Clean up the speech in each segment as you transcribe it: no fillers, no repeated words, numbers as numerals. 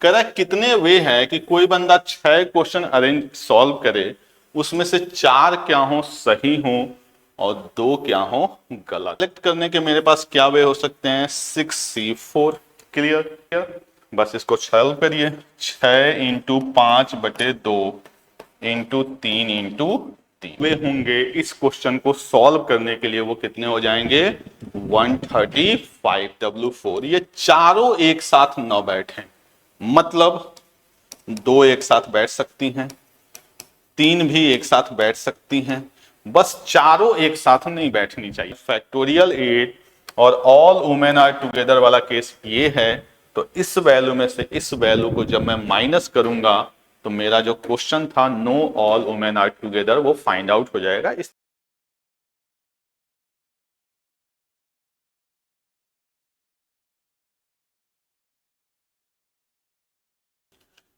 करा कितने वे है कि कोई बंदा 6 क्वेश्चन अरेंज सॉल्व करे, उसमें से 4 क्या हो सही हो और 2 क्या हो गलत। सेलेक्ट करने के मेरे पास क्या वे हो सकते हैं, 6C4। क्लियर। बस इसको सॉल्व करिए। 6 इंटू 5/2 इंटू 3 वे होंगे। इस क्वेश्चन को सॉल्व करने के लिए वो कितने हो जाएंगे, 135W4। ये चारों एक साथ न बैठे, मतलब 2 एक साथ बैठ सकती हैं, 3 भी एक साथ बैठ सकती हैं, बस चारों एक साथ नहीं बैठनी चाहिए। फैक्टोरियल 8 और ऑल वुमेन आर टुगेदर वाला केस ये है। तो इस वैल्यू में से इस वैल्यू को जब मैं माइनस करूंगा तो मेरा जो क्वेश्चन था no all women are together वो फाइंड आउट हो जाएगा। इस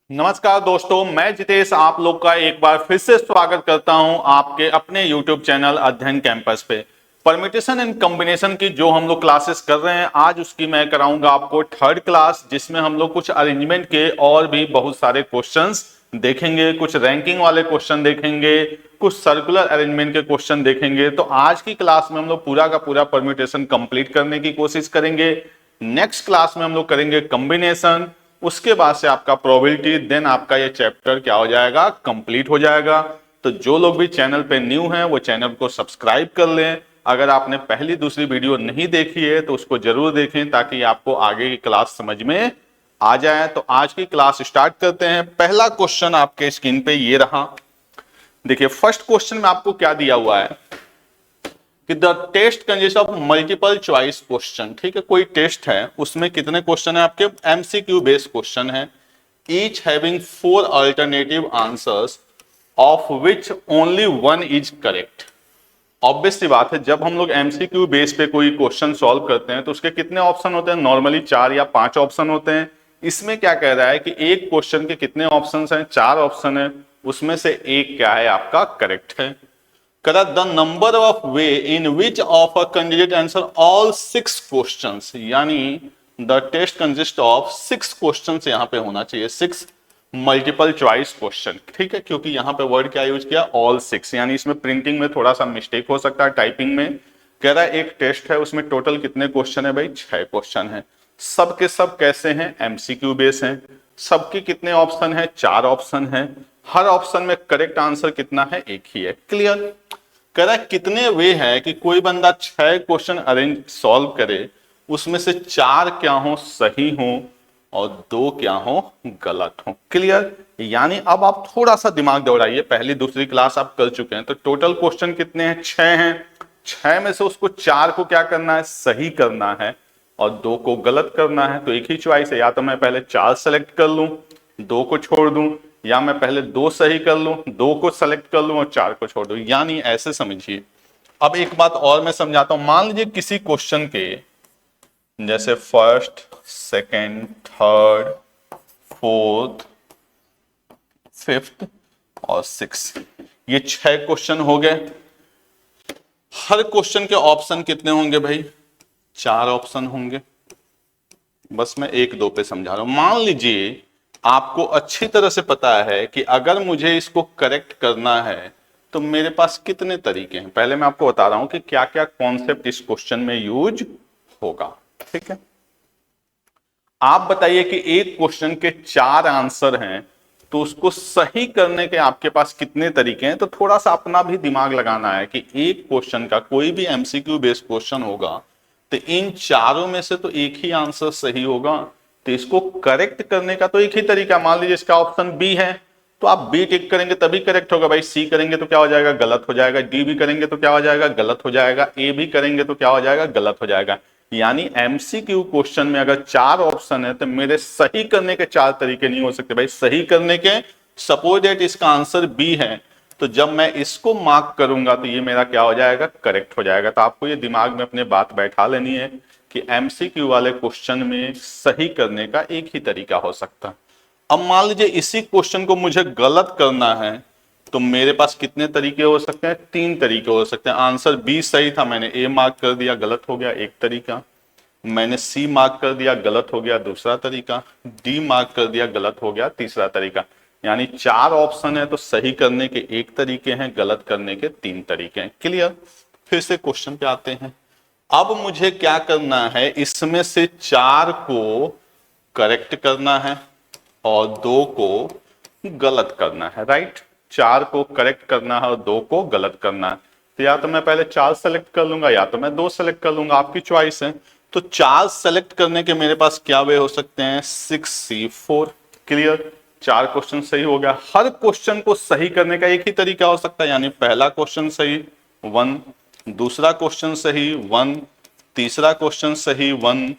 नमस्कार दोस्तों, मैं जितेश आप लोग का एक बार फिर से स्वागत करता हूं आपके अपने YouTube चैनल अध्ययन कैंपस पे। परम्यूटेशन एंड कॉम्बिनेशन की जो हम लोग क्लासेस कर रहे हैं, आज उसकी मैं कराऊंगा आपको थर्ड क्लास, जिसमें हम लोग कुछ अरेंजमेंट के और भी बहुत सारे क्वेश्चंस देखेंगे, कुछ रैंकिंग वाले क्वेश्चन देखेंगे, कुछ सर्कुलर अरेंजमेंट के क्वेश्चन देखेंगे। तो आज की क्लास में हम लोग पूरा का पूरा परम्यूटेशन कंप्लीट करने की कोशिश करेंगे। नेक्स्ट क्लास में हम लोग करेंगे कॉम्बिनेशन, उसके बाद से आपका प्रोबेबिलिटी, देन आपका ये चैप्टर क्या हो जाएगा, कंप्लीट हो जाएगा। तो जो लोग भी चैनल पे न्यू हैं वो चैनल को सब्सक्राइब कर लें। अगर आपने पहली दूसरी वीडियो नहीं देखी है तो उसको जरूर देखें ताकि आपको आगे की क्लास समझ में आ जाए। तो आज की क्लास स्टार्ट करते हैं। पहला क्वेश्चन आपके स्क्रीन पे ये रहा। देखिए फर्स्ट क्वेश्चन में आपको क्या दिया हुआ है कि the test consist of multiple choice question. ठीक है, कोई टेस्ट है, उसमें कितने क्वेश्चन है आपके, एमसीक्यू बेस्ड क्वेश्चन है। Each having 4 alternative answers of which only 1 is correct. Obvious सी बात है, जब हम लोग एमसीक्यू बेस पे कोई क्वेश्चन सॉल्व करते हैं तो उसके कितने ऑप्शन होते हैं, नॉर्मली 4 या 5 ऑप्शन होते हैं। इसमें क्या कह रहा है कि एक क्वेश्चन के कितने ऑप्शन हैं, 4 ऑप्शन है, उसमें से एक क्या है आपका करेक्ट है। Correct the number of way in which of a candidate answer all 6 questions, यानी the test consists of 6 questions यहां पे होना चाहिए, 6 मल्टीपल चॉइस क्वेश्चन। ठीक है, क्योंकि यहां पे वर्ड क्या यूज किया, ऑल 6, यानी इसमें प्रिंटिंग में थोड़ा सा मिस्टेक हो सकता है, टाइपिंग में। कह रहा है एक टेस्ट है, उसमें टोटल कितने क्वेश्चन है भाई, 6 क्वेश्चन है। सब के सब कैसे हैं, एमसीक्यू बेस हैं। सबके कितने ऑप्शन है, 4 ऑप्शन है। हर ऑप्शन में करेक्ट आंसर कितना है, एक ही है। क्लियर। कह रहा है कितने वे है कि कोई बंदा 6 क्वेश्चन अरेंज सॉल्व करे, उसमें से 4 क्या हो सही हो और 2 क्या हो गलत हो। क्लियर। यानी अब आप थोड़ा सा दिमाग दौड़ाइए, पहली दूसरी क्लास आप कर चुके हैं। तो टोटल क्वेश्चन कितने हैं, 6 हैं। 6 में से उसको 4 को क्या करना है, सही करना है और 2 को गलत करना है। तो एक ही चॉइस है, या तो मैं पहले 4 सेलेक्ट कर लूं, 2 को छोड़ दूं, या मैं पहले 2 सही कर लूं, 2 को सेलेक्ट कर लूं और 4 को छोड़ दूं। यानी ऐसे समझिए। अब एक बात और मैं समझाता हूं। मान लीजिए किसी क्वेश्चन के जैसे first, second, third, fourth, fifth और सिक्स्थ, ये 6 क्वेश्चन हो गए। हर क्वेश्चन के ऑप्शन कितने होंगे भाई, 4 ऑप्शन होंगे। बस मैं 1 2 पे समझा रहा हूं। मान लीजिए आपको अच्छी तरह से पता है कि अगर मुझे इसको करेक्ट करना है तो मेरे पास कितने तरीके हैं। पहले मैं आपको बता रहा हूं कि क्या क्या कॉन्सेप्ट इस क्वेश्चन में यूज होगा। ठीक है, आप बताइए कि एक क्वेश्चन के 4 आंसर हैं तो उसको सही करने के आपके पास कितने तरीके हैं। तो थोड़ा सा अपना भी दिमाग लगाना है कि एक क्वेश्चन का कोई भी एमसीक्यू बेस्ड क्वेश्चन होगा तो इन चारों में से तो एक ही आंसर सही होगा। तो इसको करेक्ट करने का तो एक ही तरीका, मान लीजिए इसका ऑप्शन बी है तो आप बी टिक करेंगे तभी करेक्ट होगा भाई। सी करेंगे तो क्या हो जाएगा, गलत हो जाएगा। डी भी करेंगे तो क्या हो जाएगा, गलत हो जाएगा। ए भी करेंगे तो क्या हो जाएगा, गलत हो जाएगा। यानी एमसीक्यू क्वेश्चन में अगर 4 ऑप्शन है तो मेरे सही करने के 4 तरीके नहीं हो सकते भाई। सही करने के, सपोज दैट इसका आंसर बी है तो जब मैं इसको मार्क करूंगा तो ये मेरा क्या हो जाएगा, करेक्ट हो जाएगा। तो आपको ये दिमाग में अपने बात बैठा लेनी है कि एमसीक्यू वाले क्वेश्चन में सही करने का एक ही तरीका हो सकता है। अब मान लीजिए इसी क्वेश्चन को मुझे गलत करना है तो मेरे पास कितने तरीके हो सकते हैं, 3 तरीके हो सकते हैं। आंसर बी सही था, मैंने ए मार्क कर दिया, गलत हो गया, एक तरीका। मैंने सी मार्क कर दिया, गलत हो गया दूसरा तरीका, डी मार्क कर दिया, गलत हो गया तीसरा तरीका। यानी 4 ऑप्शन है तो सही करने के 1 तरीके हैं, गलत करने के 3 तरीके हैं। क्लियर। फिर से क्वेश्चन पे आते हैं। अब मुझे क्या करना है, इसमें से 4 को करेक्ट करना है और 2 को गलत करना है। राइट, 4 को करेक्ट करना है और 2 को गलत करना है। तो या तो मैं पहले 4 सेलेक्ट कर लूंगा या तो मैं 2 सेलेक्ट कर लूंगा, आपकी चॉइस है। तो 4 सेलेक्ट करने के मेरे पास क्या वे हो सकते हैं, 6C4। क्लियर, 4 क्वेश्चन सही हो गया। हर क्वेश्चन को सही करने का एक ही तरीका हो सकता है, यानी पहला क्वेश्चन सही 1, दूसरा क्वेश्चन सही 1, तीसरा क्वेश्चन सही 1,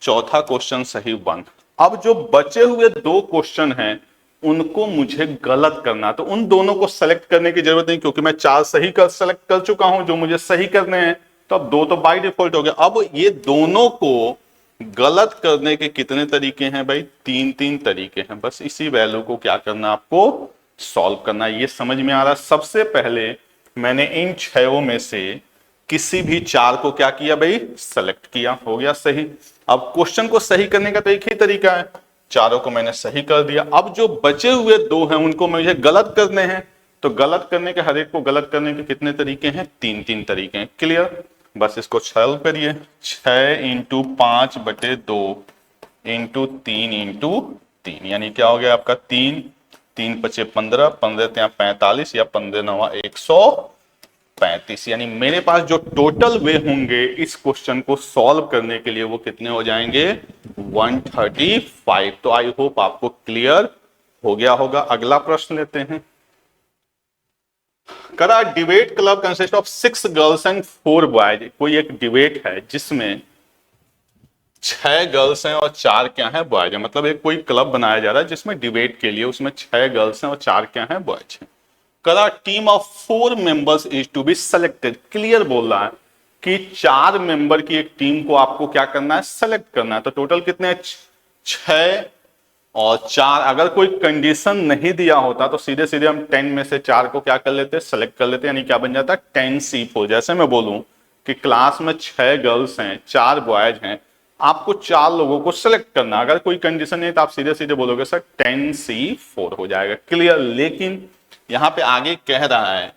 चौथा क्वेश्चन सही 1। अब जो बचे हुए 2 क्वेश्चन हैं उनको मुझे गलत करना, तो उन दोनों को सेलेक्ट करने की जरूरत नहीं, क्योंकि मैं 4 सही कर सेलेक्ट कर चुका हूं जो मुझे सही करने हैं। तो अब 2 तो बाय डिफॉल्ट हो गया। अब ये दोनों को गलत करने के कितने तरीके हैं भाई, 3 तरीके हैं। बस इसी वैल्यू को क्या करना, आपको सॉल्व करना। ये समझ में आ रहा। सबसे पहले मैंने इन 6 में से किसी भी 4 को क्या किया भाई, सेलेक्ट किया, हो गया सही। अब क्वेश्चन को सही करने का तो एक ही तरीका है, चारों को मैंने सही कर दिया। अब जो बचे हुए 2 हैं उनको मुझे गलत करने हैं, तो गलत करने के, हर एक को गलत करने के कितने तरीके हैं, 3 तरीके हैं। क्लियर। बस इसको सॉल्व करिए। 6 × 5/2 × 3 यानी क्या हो गया आपका 3, 3 × 5 = 15, 15 × 45 या 15 × 9 = 135। यानी मेरे पास जो टोटल वे होंगे इस क्वेश्चन को सॉल्व करने के लिए वो कितने हो जाएंगे, 135। तो आई होप आपको क्लियर हो गया होगा। अगला प्रश्न लेते हैं। करा debate club consist of 6 girls and 4 boys. कोई एक डिबेट है जिसमें 6 गर्ल्स हैं और 4 क्या है, बॉयज है। मतलब एक कोई क्लब बनाया जा रहा है जिसमें डिबेट के लिए, उसमें 6 गर्ल्स हैं और 4 क्या है, बॉयज हैं। करा team of 4 members is to be selected. Clear बोल रहा है कि 4 मेंबर की एक टीम को आपको क्या करना है, सेलेक्ट करना है। तो टोटल कितने हैं, 6 और 4। अगर कोई कंडीशन नहीं दिया होता तो सीधे सीधे हम 10 में से 4 को क्या कर लेते, सेलेक्ट कर लेते। यानी क्या बन जाता है, 10C4। जैसे मैं बोलूं कि क्लास में 6 गर्ल्स हैं 4 बॉयज हैं, आपको 4 लोगों को सेलेक्ट करना। अगर कोई कंडीशन नहीं तो आप सीधे सीधे बोलोगे सर 10C4 हो जाएगा। क्लियर। लेकिन यहां पे आगे कह रहा है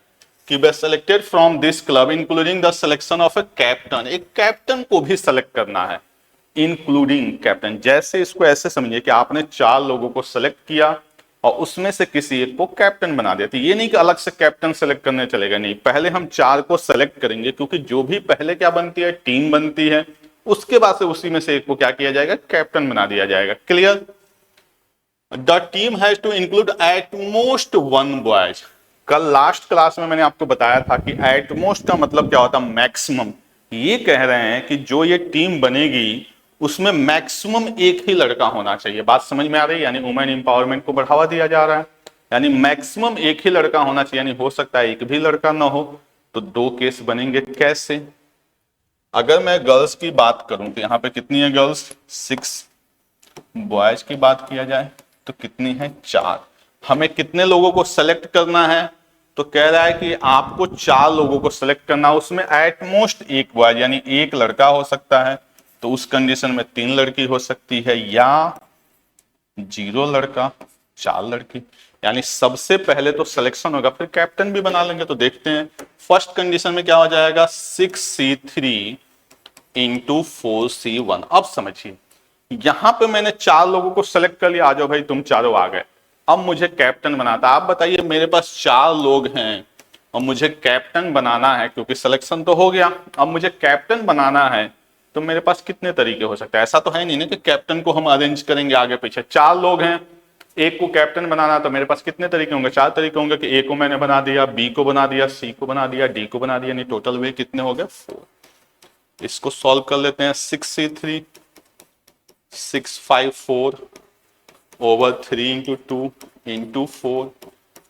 कि वे selected from this club including the selection of a captain. एक कैप्टन को भी सेलेक्ट करना है, इंक्लूडिंग कैप्टन। जैसे इसको ऐसे समझिए कि आपने 4 लोगों को सेलेक्ट किया और उसमें से किसी एक को कैप्टन बना दिया। तो ये नहीं कि अलग से कैप्टन सेलेक्ट करने चलेगा, नहीं, पहले हम 4 को सेलेक्ट करेंगे, क्योंकि जो भी पहले क्या बनती है, टीम बनती है, उसके बाद से उसी में से एक को क्या किया जाएगा, कैप्टन बना दिया जाएगा। Clear. The team has to include at most 1 boys. कल लास्ट क्लास में मैंने आपको बताया था कि एट मोस्ट का मतलब क्या होता है, मैक्सिमम। ये कह रहे हैं कि जो ये टीम बनेगी उसमें मैक्सिमम एक ही लड़का होना चाहिए। बात समझ में आ रही है। यानी वुमेन एम्पावरमेंट को बढ़ावा दिया जा रहा है, यानी मैक्सिमम एक ही लड़का होना चाहिए। यानी हो सकता है एक भी लड़का ना हो। तो 2 केस बनेंगे। कैसे, अगर मैं गर्ल्स की बात करूं तो यहां पे कितनी है गर्ल्स, 6। बॉयज की बात किया जाए तो कितनी है, 4। हमें कितने लोगों को सेलेक्ट करना है, तो कह रहा है कि आपको 4 लोगों को सेलेक्ट करना, उसमें एट मोस्ट एक बॉयज यानी एक लड़का हो सकता है। तो उस कंडीशन में 3 लड़की हो सकती है या 0 लड़का 4 लड़की। यानी सबसे पहले तो सिलेक्शन होगा, फिर कैप्टन भी बना लेंगे। तो देखते हैं फर्स्ट कंडीशन में क्या हो जाएगा, 6C3 × 4C1। अब समझिए, यहां पे मैंने 4 लोगों को सेलेक्ट कर लिया। आ जाओ भाई, तुम चारों आ गए। अब मुझे कैप्टन बनाता। आप बताइए, मेरे पास 4 लोग हैं और मुझे कैप्टन बनाना है, क्योंकि सिलेक्शन तो हो गया, अब मुझे कैप्टन बनाना है। तो मेरे पास कितने तरीके हो सकते हैं। ऐसा तो है नहीं ना कि कैप्टन को हम अरेंज करेंगे आगे पीछे। 4 लोग हैं, एक को कैप्टन बनाना, तो मेरे पास कितने तरीके होंगे, 4 तरीके होंगे कि ए को मैंने बना दिया, बी को बना दिया, सी को बना दिया, डी को बना दिया। नहीं, टोटल वे कितने हो गए, 4। इसको सॉल्व कर लेते हैं। 6C3 654 over 3 × 2 × 4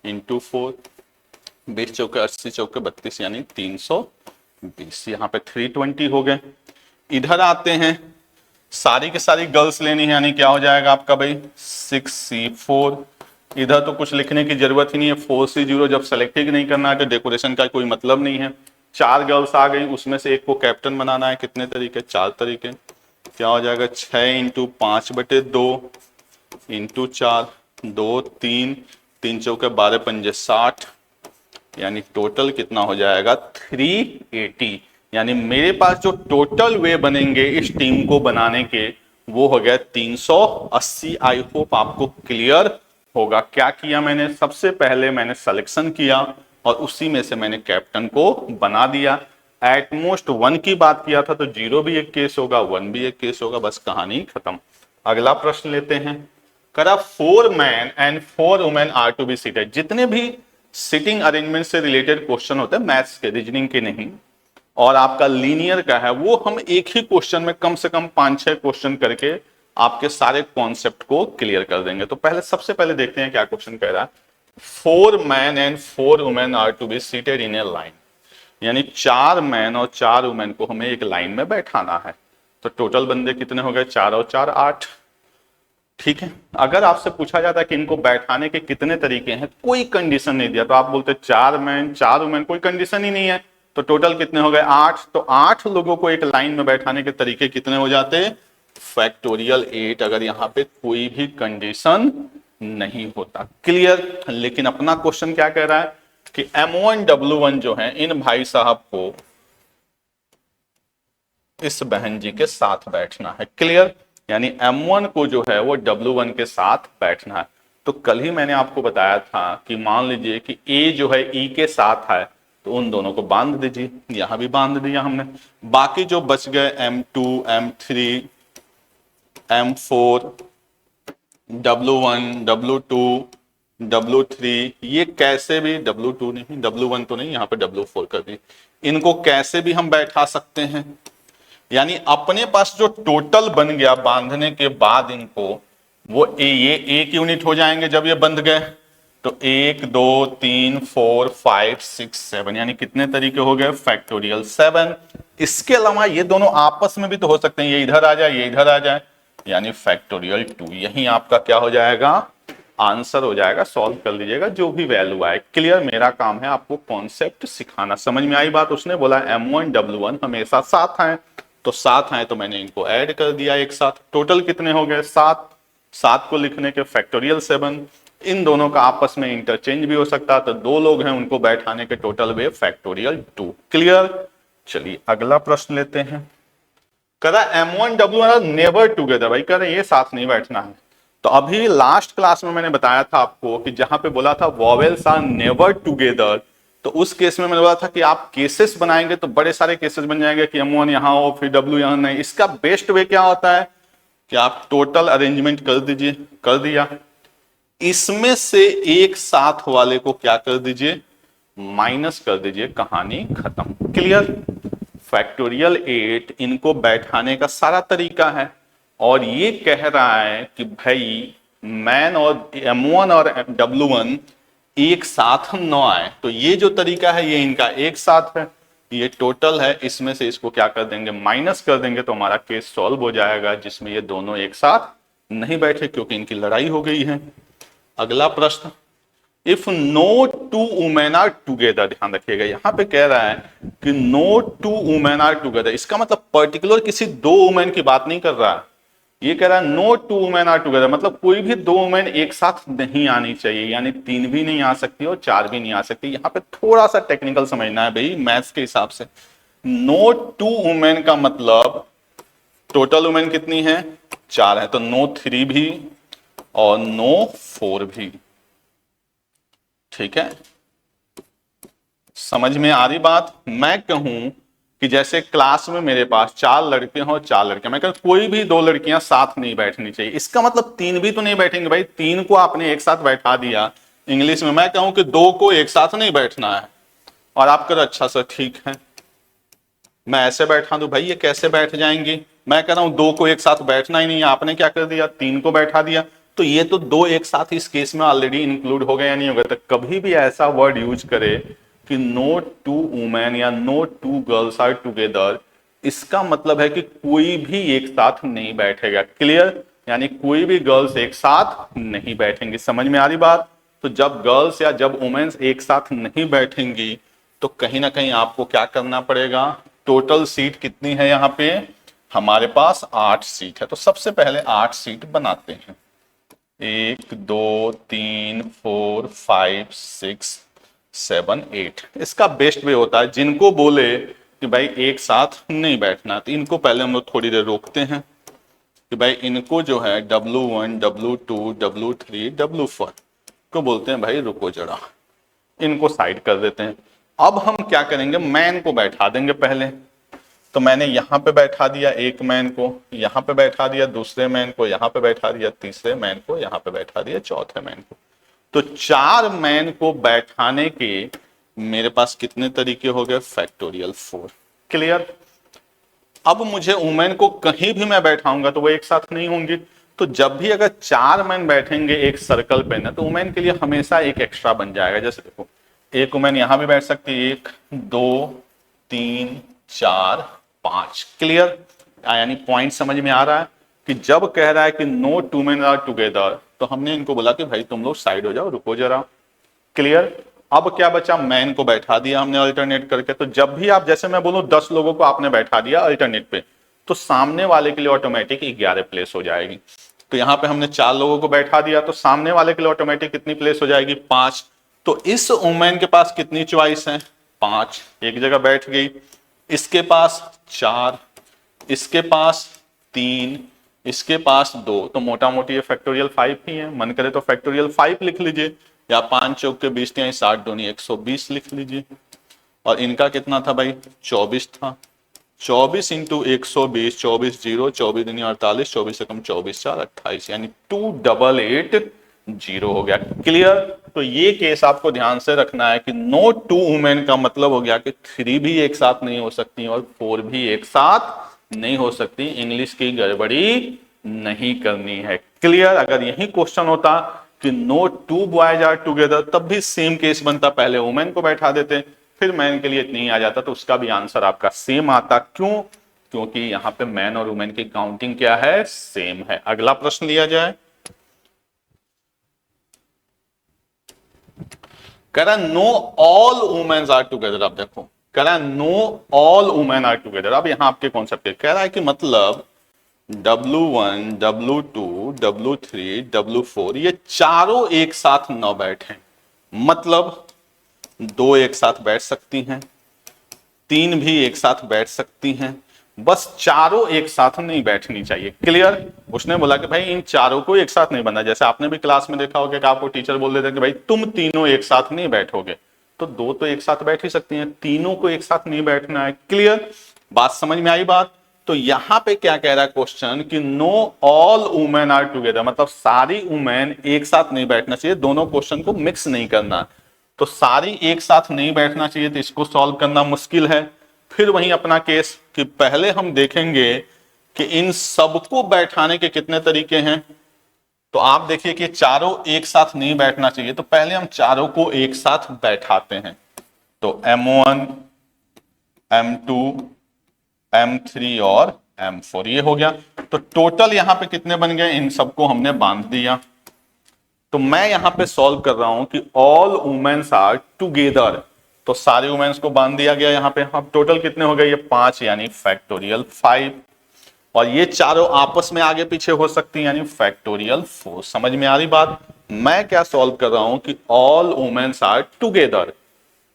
× 4, 20 चौके 80 चौके 32 यानी 320। यहाँ पे 320 हो गए। इधर आते हैं, सारी की सारी गर्ल्स लेनी है, यानी क्या हो जाएगा आपका भाई 6C4। इधर तो कुछ लिखने की जरूरत ही नहीं है, 4C0 जब सेलेक्ट ही नहीं करना है तो डेकोरेशन का कोई मतलब नहीं है। 4 गर्ल्स आ गई, उसमें से एक को कैप्टन बनाना है। कितने तरीके, 4 तरीके। क्या हो जाएगा 6 × 5/2 इंटू 4, 2 3 3 चौके 12 पंजे 60, यानी टोटल कितना हो जाएगा 380। यानी मेरे पास जो टोटल वे बनेंगे इस टीम को बनाने के वो हो गया 380। आई होप आपको क्लियर होगा। क्या किया मैंने, सबसे पहले मैंने सिलेक्शन किया और उसी में से मैंने कैप्टन को बना दिया। एटमोस्ट 1 की बात किया था तो 0 भी एक केस होगा, 1 भी एक केस होगा, बस कहानी खत्म। अगला प्रश्न लेते हैं। करा 4 man and 4 women are to be seated. जितने भी सिटिंग अरेंजमेंट से रिलेटेड क्वेश्चन होते हैं, मैथ्स के, रीजनिंग के नहीं, और आपका लीनियर का है, वो हम एक ही क्वेश्चन में कम से कम 5-6 क्वेश्चन करके आपके सारे कॉन्सेप्ट को क्लियर कर देंगे। तो पहले सबसे पहले देखते हैं क्या क्वेश्चन कह रहा है। 4 man and 4 women are to be seated in a line. यानी 4 मैन और 4 वुमेन को हमें एक लाइन में बैठाना है। तो टोटल बंदे कितने हो गए, 4 और 4 8। ठीक है, अगर आपसे पूछा जाता है कि इनको बैठाने के कितने तरीके हैं, कोई कंडीशन नहीं दिया, तो आप बोलते 4 मैन 4 वुमेन, कोई कंडीशन ही नहीं है, तो टोटल कितने हो गए 8। तो 8 लोगों को एक लाइन में बैठाने के तरीके कितने हो जाते, फैक्टोरियल 8, अगर यहां पे कोई भी कंडीशन नहीं होता। क्लियर। लेकिन अपना क्वेश्चन क्या कह रहा है कि M1 W1 जो है, इन भाई साहब को इस बहन जी के साथ बैठना है। क्लियर। यानी M1 को जो है वो W1 के साथ बैठना है। तो कल ही मैंने आपको बताया था कि मान लीजिए कि A जो है E के साथ है, तो उन दोनों को बांध दीजिए, यहां भी बांध दिया हमने। बाकी जो बच गए M2 M3 M4 W1 W2 W3, ये कैसे भी, W2 नहीं, W1 तो नहीं, यहां पे W4 कर दी, इनको कैसे भी हम बैठा सकते हैं। यानी अपने पास जो टोटल बन गया बांधने के बाद इनको, वो ये एक यूनिट हो जाएंगे जब ये बंध गए। तो 1 2 3 4 5 6 7, यानी कितने तरीके हो गए, फैक्टोरियल 7। इसके अलावा ये दोनों आपस में भी तो हो सकते हैं, ये इधर आ जाए ये इधर आ जाए, यानी फैक्टोरियल 2। यही आपका क्या हो जाएगा, आंसर हो जाएगा। सॉल्व कर लीजिएगा जो भी वैल्यू आए। क्लियर। मेरा काम है आपको कॉन्सेप्ट सिखाना। समझ में आई बात। उसने बोला M1 W1 हमेशा साथ आए, तो साथ आए तो मैंने इनको ऐड कर दिया एक साथ। टोटल कितने हो गए 7। 7 को लिखने के फैक्टोरियल 7। इन दोनों का आपस में इंटरचेंज भी हो सकता है, तो 2 लोग हैं, उनको बैठाने के टोटल वे फैक्टोरियल 2। क्लियर। चलिए अगला प्रश्न लेते हैं। कह रहा M1 W1 नेवर टुगेदर। भाई कह रहे ये साथ नहीं बैठना है। तो अभी लास्ट क्लास में मैंने बताया था आपको कि जहां पे बोला था वॉवेल्स आर नेवर टुगेदर, तो उस केस में मैंने बोला था कि आप केसेस बनाएंगे तो बड़े सारे केसेस बन जाएंगे कि M1 यहां हो फिर W यहां नहीं। इसका बेस्ट वे क्या होता है कि आप टोटल अरेंजमेंट कर दीजिए। कर दिया, इसमें से एक साथ वाले को क्या कर दीजिए, माइनस कर दीजिए, कहानी खत्म। क्लियर। फैक्टोरियल 8 इनको बैठाने का सारा तरीका है, और ये कह रहा है कि भाई मैन और M1 और W1 एक साथ न आए। तो ये जो तरीका है ये इनका एक साथ है, ये टोटल है, इसमें से इसको क्या कर देंगे, माइनस कर देंगे, तो हमारा केस सॉल्व हो जाएगा, जिसमें ये दोनों एक साथ नहीं बैठे क्योंकि इनकी लड़ाई हो गई है। अगला प्रश्न, if no 2 women are together. ध्यान रखिएगा, यहां पे कह रहा है कि नो 2 वुमेन आर टुगेदर। इसका मतलब पर्टिकुलर किसी 2 वुमेन की बात नहीं कर रहा है, ये कह रहा है नो 2 वुमेन आर टुगेदर, मतलब कोई भी 2 वुमेन एक साथ नहीं आनी चाहिए। यानी 3 भी नहीं आ सकती और 4 भी नहीं आ सकती। यहां पे थोड़ा सा टेक्निकल समझना है भाई मैथ्स के हिसाब से। नो 2 वुमेन का मतलब टोटल वुमेन कितनी है, 4 है, तो नो 3 भी और नो 4 भी। ठीक है, समझ में आ रही बात। मैं कहूं कि जैसे क्लास में मेरे पास 4 लड़के हो 4 लड़के, मैं कहूं कोई भी 2 लड़कियां साथ नहीं बैठनी चाहिए। इसका मतलब 3 भी तो नहीं बैठेंगे भाई। 3 को आपने एक साथ बैठा दिया। इंग्लिश में मैं कहूं कि 2 को एक साथ नहीं बैठना है, और आप कहो अच्छा सर ठीक है मैं ऐसे बैठा दूं। भाई ये कैसे बैठ जाएंगी, मैं कह रहा हूं 2 को एक साथ बैठना ही नहीं है, आपने क्या कर दिया 3 को बैठा दिया। तो ये तो 2 एक साथ इस केस में ऑलरेडी इंक्लूड हो गए या नहीं हो गए। तो कभी भी ऐसा वर्ड यूज करे कि नो 2 वुमेन या नो 2 गर्ल्स आर टुगेदर, इसका मतलब है कि कोई भी एक साथ नहीं बैठेगा। क्लियर। यानी कोई भी गर्ल्स एक साथ नहीं बैठेंगी। समझ में आ रही बात। तो जब गर्ल्स या जब वुमेन्स एक साथ नहीं बैठेंगी तो कहीं ना कहीं आपको क्या करना पड़ेगा, टोटल सीट कितनी है यहाँ पे हमारे पास 8 सीट है, तो सबसे पहले 8 सीट बनाते हैं। 1 2 3 4 5 6 7 8। इसका बेस्ट वे होता है जिनको बोले कि भाई एक साथ नहीं बैठना, तो इनको पहले हम लोग थोड़ी देर रोकते हैं कि भाई इनको जो है W1 W2 W3 W4 को बोलते हैं भाई रुको जरा, इनको साइड कर देते हैं। अब हम क्या करेंगे, मैन को बैठा देंगे पहले। तो मैंने यहां पे बैठा दिया एक मैन को, यहां पे बैठा दिया दूसरे मैन को, यहां पे बैठा दिया तीसरे मैन को, यहां पे बैठा दिया चौथे मैन को। तो 4 मैन को बैठाने के मेरे पास कितने तरीके हो गए, फैक्टोरियल 4। क्लियर। अब मुझे वुमेन को कहीं भी मैं बैठाऊंगा तो वो एक साथ नहीं होंगी, तो जब भी अगर 4 मैन बैठेंगे एक सर्कल पे ना, तो वुमेन के लिए हमेशा एक एक्स्ट्रा बन जाएगा। जैसे देखो, एक वुमेन यहां भी बैठ सकती है, 1 2 3 4 5। क्लियर। यानी पॉइंट समझ में आ रहा है कि जब कह रहा है कि नो 2 मैन आर टुगेदर, तो हमने इनको बोला कि भाई तुम लोग साइड हो जाओ, रुको जरा। क्लियर। अब क्या बचा, मैन को बैठा दिया हमने अल्टरनेट करके। तो जब भी आप, जैसे मैं बोलूं 10 लोगों को आपने बैठा दिया अल्टरनेट पे, तो सामने वाले के लिए ऑटोमेटिक 11 प्लेस हो जाएगी। तो यहां पे हमने 4 लोगों को बैठा दिया, तो सामने वाले के लिए ऑटोमेटिक कितनी प्लेस हो जाएगी, 5। तो इस वुमेन के पास कितनी चॉइस है, 5, एक जगह बैठ गई। इसके पास 4, इसके पास 3, इसके पास 2, तो मोटा मोटी ये फैक्टोरियल 5 ही है। मन करे तो फैक्टोरियल 5 लिख लीजिए, या 5 चौक के 20 या 60 दूनी 120 लिख लीजिए। और इनका कितना था भाई, 24 था। 24 इंटू 120, 24 0, 24 दूनी 48, 24 से कम 24 4 28, यानी 2880 हो गया। क्लियर। तो ये केस आपको ध्यान से रखना है कि नो 2 वुमेन का मतलब हो गया कि 3 भी एक साथ नहीं हो सकती और 4 भी एक साथ नहीं हो सकती। इंग्लिश की गड़बड़ी नहीं करनी है। क्लियर। अगर यही क्वेश्चन होता कि नो 2 बॉयज आर टुगेदर, तब भी सेम केस बनता, पहले वुमेन को बैठा देते फिर मैन के लिए नहीं आ जाता, तो उसका भी आंसर आपका सेम आता। क्यों? क्योंकि यहां पे मैन और वुमेन की काउंटिंग क्या है, सेम है। अगला प्रश्न लिया जाए। कह रहा no all women are together. अब देखो, कह रहा है no all women are together. अब यहां आपके कॉन्सेप्ट कह रहा है कि मतलब W1 W2 W3 W4 ये चारों एक साथ न बैठे, मतलब 2 एक साथ बैठ सकती हैं, 3 भी एक साथ बैठ सकती हैं, बस चारों एक साथ नहीं बैठनी चाहिए। क्लियर। उसने बोला कि भाई इन चारों को एक साथ नहीं बनना। जैसे आपने भी क्लास में देखा होगा कि आपको टीचर बोल देते हैं कि भाई तुम तीनों एक साथ नहीं बैठोगे, तो 2 तो एक साथ बैठ ही सकती हैं, तीनों को एक साथ नहीं बैठना है। क्लियर। बात समझ में आई बात। तो यहां पे क्या कह रहा है क्वेश्चन कि no all women are together, मतलब सारी वुमेन एक साथ नहीं बैठना चाहिए। दोनों क्वेश्चन को मिक्स नहीं करना, तो सारी एक साथ नहीं बैठना चाहिए, तो इसको सॉल्व करना मुश्किल है। फिर वही अपना केस कि पहले हम देखेंगे कि इन सबको बैठाने के कितने तरीके हैं। तो आप देखिए कि चारों एक साथ नहीं बैठना चाहिए, तो पहले हम चारों को एक साथ बैठाते हैं। तो M1 M2 M3 और M4 ये हो गया। तो टोटल यहां पे कितने बन गए, इन सबको हमने बांध दिया। तो मैं यहां पे सॉल्व कर रहा हूं कि ऑल वुमेन्स आर टुगेदर, तो सारे वुमेन्स को बांध दिया गया यहां पे। अब टोटल कितने हो गए, ये 5, यानी फैक्टोरियल 5। और ये चारों आपस में आगे पीछे हो सकती हैं, यानी फैक्टोरियल 4। समझ में आ रही बात। मैं क्या सॉल्व कर रहा हूं कि ऑल वुमेन्स आर टुगेदर,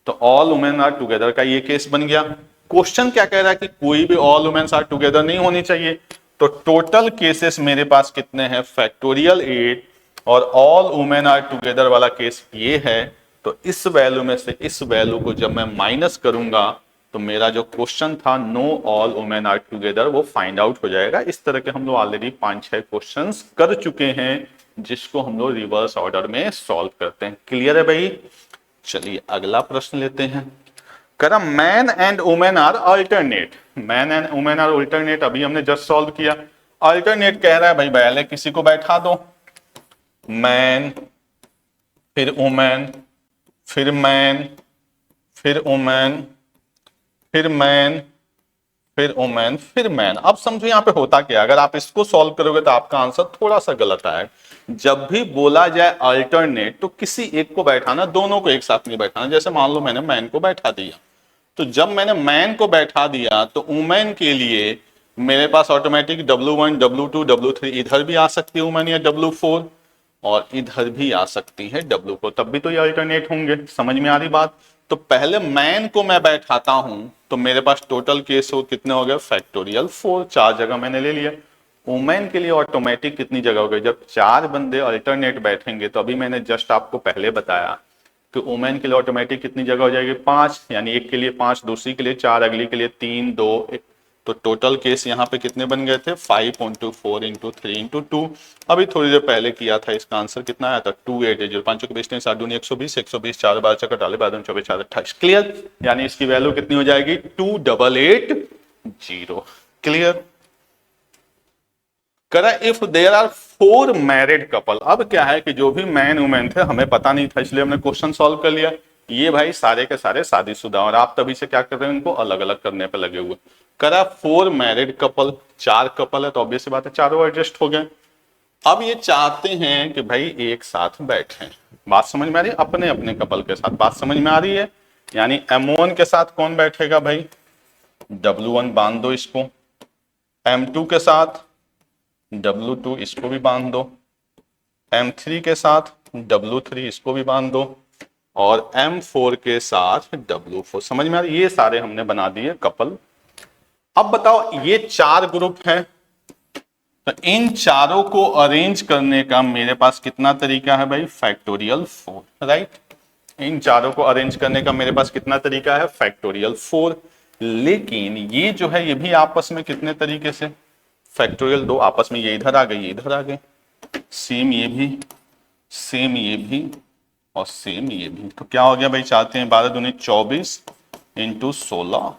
तो ऑल वुमेन आर टुगेदर का ये केस बन गया। क्वेश्चन क्या कह रहा है कि कोई भी ऑल वुमेन्स आर टुगेदर नहीं होनी चाहिए, तो टोटल केसेस मेरे पास कितने हैं, फैक्टोरियल 8, और ऑल वुमेन आर टुगेदर वाला केस ये है। तो इस वैल्यू में से इस वैल्यू को जब मैं माइनस करूंगा, तो मेरा जो क्वेश्चन था no all women are together वो फाइंड आउट हो जाएगा। इस तरह के हम लोग ऑलरेडी 5-6 क्वेश्चंस कर चुके हैं, जिसको हम लोग रिवर्स ऑर्डर में सॉल्व करते हैं। क्लियर है भाई। चलिए अगला प्रश्न लेते हैं। करा man and women are alternate. Man and women are alternate, अभी हमने जस्ट सॉल्व किया। अल्टरनेट कह रहा है भाई पहले किसी को बैठा दो, मैन फिर वुमेन फिर मैन फिर वुमेन फिर मैन फिर वुमेन फिर मैन। अब समझो यहां पे होता क्या, अगर आप इसको सॉल्व करोगे तो आपका आंसर थोड़ा सा गलत आएगा। जब भी बोला जाए अल्टरनेट, तो किसी एक को बैठाना, दोनों को एक साथ नहीं बैठाना। जैसे मान लो मैंने मैन को बैठा दिया, तो जब मैंने मैन को बैठा दिया तो वुमेन के लिए मेरे पास ऑटोमेटिक W1 W2 W3 इधर भी आ सकती है वुमेन या W4 और इधर भी आ सकती है W4, तब भी तो ये अल्टरनेट होंगे। समझ में आ रही बात? तो पहले मैन को मैं बैठाता हूं तो मेरे पास टोटल केस हो कितने हो गए फैक्टोरियल 4, 4 जगह मैंने ले लिया। वुमेन के लिए ऑटोमेटिक कितनी जगह हो गई? जब 4 बंदे अल्टरनेट बैठेंगे तो अभी मैंने जस्ट आपको पहले बताया कि वुमेन के लिए ऑटोमेटिक कितनी जगह हो जाएगी 5, यानी एक के लिए 5, दूसरी के लिए 4, अगली के लिए 3 2 1। तो टोटल केस यहाँ पे कितने बन गए थे 5 × 4 × 3 × 2। अभी थोड़ी देर पहले किया था, इसका आंसर कितना आया था 2880। 5 के 20 7 दूनी 120, 120 4 12 चक्कर डाले 12 24 4 28। क्लियर? यानी इसकी वैल्यू कितनी हो जाएगी 2880। क्लियर? करा if there are 4 married couple. अब क्या है कि जो भी मैन वुमेन थे हमें पता नहीं था, इसलिए हमने क्वेश्चन सॉल्व कर लिया। ये भाई सारे के सारे शादीशुदा और आप तभी से क्या कर रहे हैं, इनको अलग अलग करने पे लगे हुए। करा 4 मैरिड कपल, 4 कपल है तो ऑब्वियस बात है चारों एडजस्ट हो गए। अब ये चाहते हैं कि भाई एक साथ बैठे। बात समझ में आ रही है? अपने अपने कपल के साथ बात समझ में आ रही है? यानी M1 के साथ कौन बैठेगा भाई W1 बांध दो इसको, M2 के साथ W2 इसको भी बांध दो, M3 के साथ W3 इसको भी बांध दो और M4 के साथ W4। समझ में आ रही है? ये सारे हमने बना दिए कपल। अब बताओ ये 4 ग्रुप हैं तो इन चारों को अरेंज करने का मेरे पास कितना तरीका है भाई फैक्टोरियल 4, राइट। इन चारों को अरेंज करने का मेरे पास कितना तरीका है फैक्टोरियल 4। लेकिन ये जो है ये भी आपस में कितने तरीके से फैक्टोरियल 2 आपस में, ये इधर आ गए ये इधर आ गए, सेम ये भी सेम ये भी और सेम ये भी। तो क्या हो गया भाई, चाहते हैं 12 दूनी 24 इंटू 16,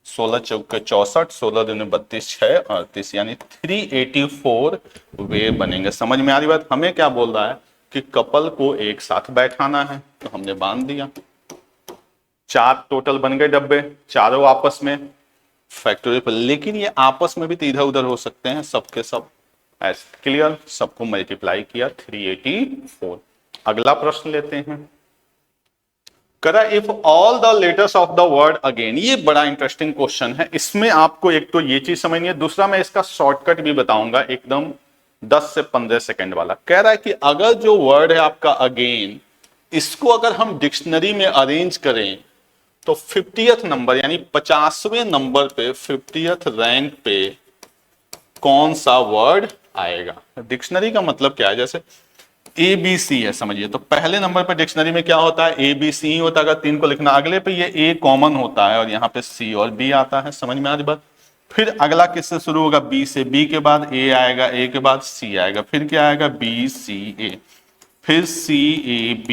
16 चौके 64, 16 दूनी 32, 6 38, यानी 384 वे बनेंगे। समझ में आ रही बात? हमें क्या बोल रहा है कि कपल को एक साथ बैठाना है तो हमने बांध दिया। 4 टोटल बन गए डब्बे, चारों आपस में फैक्टोरियल पर, लेकिन ये आपस में भी तो इधर उधर हो सकते हैं सबके सब। ऐसे क्लियर? सबको मल्टीप्लाई किया 384। अगला प्रश्न लेते हैं। करा if all the letters of the word again. ये बड़ा इंटरेस्टिंग क्वेश्चन है। इसमें आपको एक तो ये चीज समझनी है, दूसरा मैं इसका शॉर्टकट भी बताऊंगा एकदम 10 से 15 सेकंड वाला। कह रहा है कि अगर जो वर्ड है आपका अगेन, इसको अगर हम डिक्शनरी में अरेंज करें तो 50th नंबर यानी 50वें नंबर पे 50th रैंक पे कौन सा वर्ड आएगा। डिक्शनरी का मतलब क्या है, जैसे ABC है समझिए, तो पहले नंबर पे डिक्शनरी में क्या होता है ABC ही होता है, अगर 3 को लिखना, अगले पे ये A कॉमन होता है और यहाँ पे C और B आता है। समझ में आ रही बात? फिर अगला किससे शुरू होगा B से, B के बाद A आएगा, A के बाद C आएगा, फिर क्या आएगा BCA, फिर CAB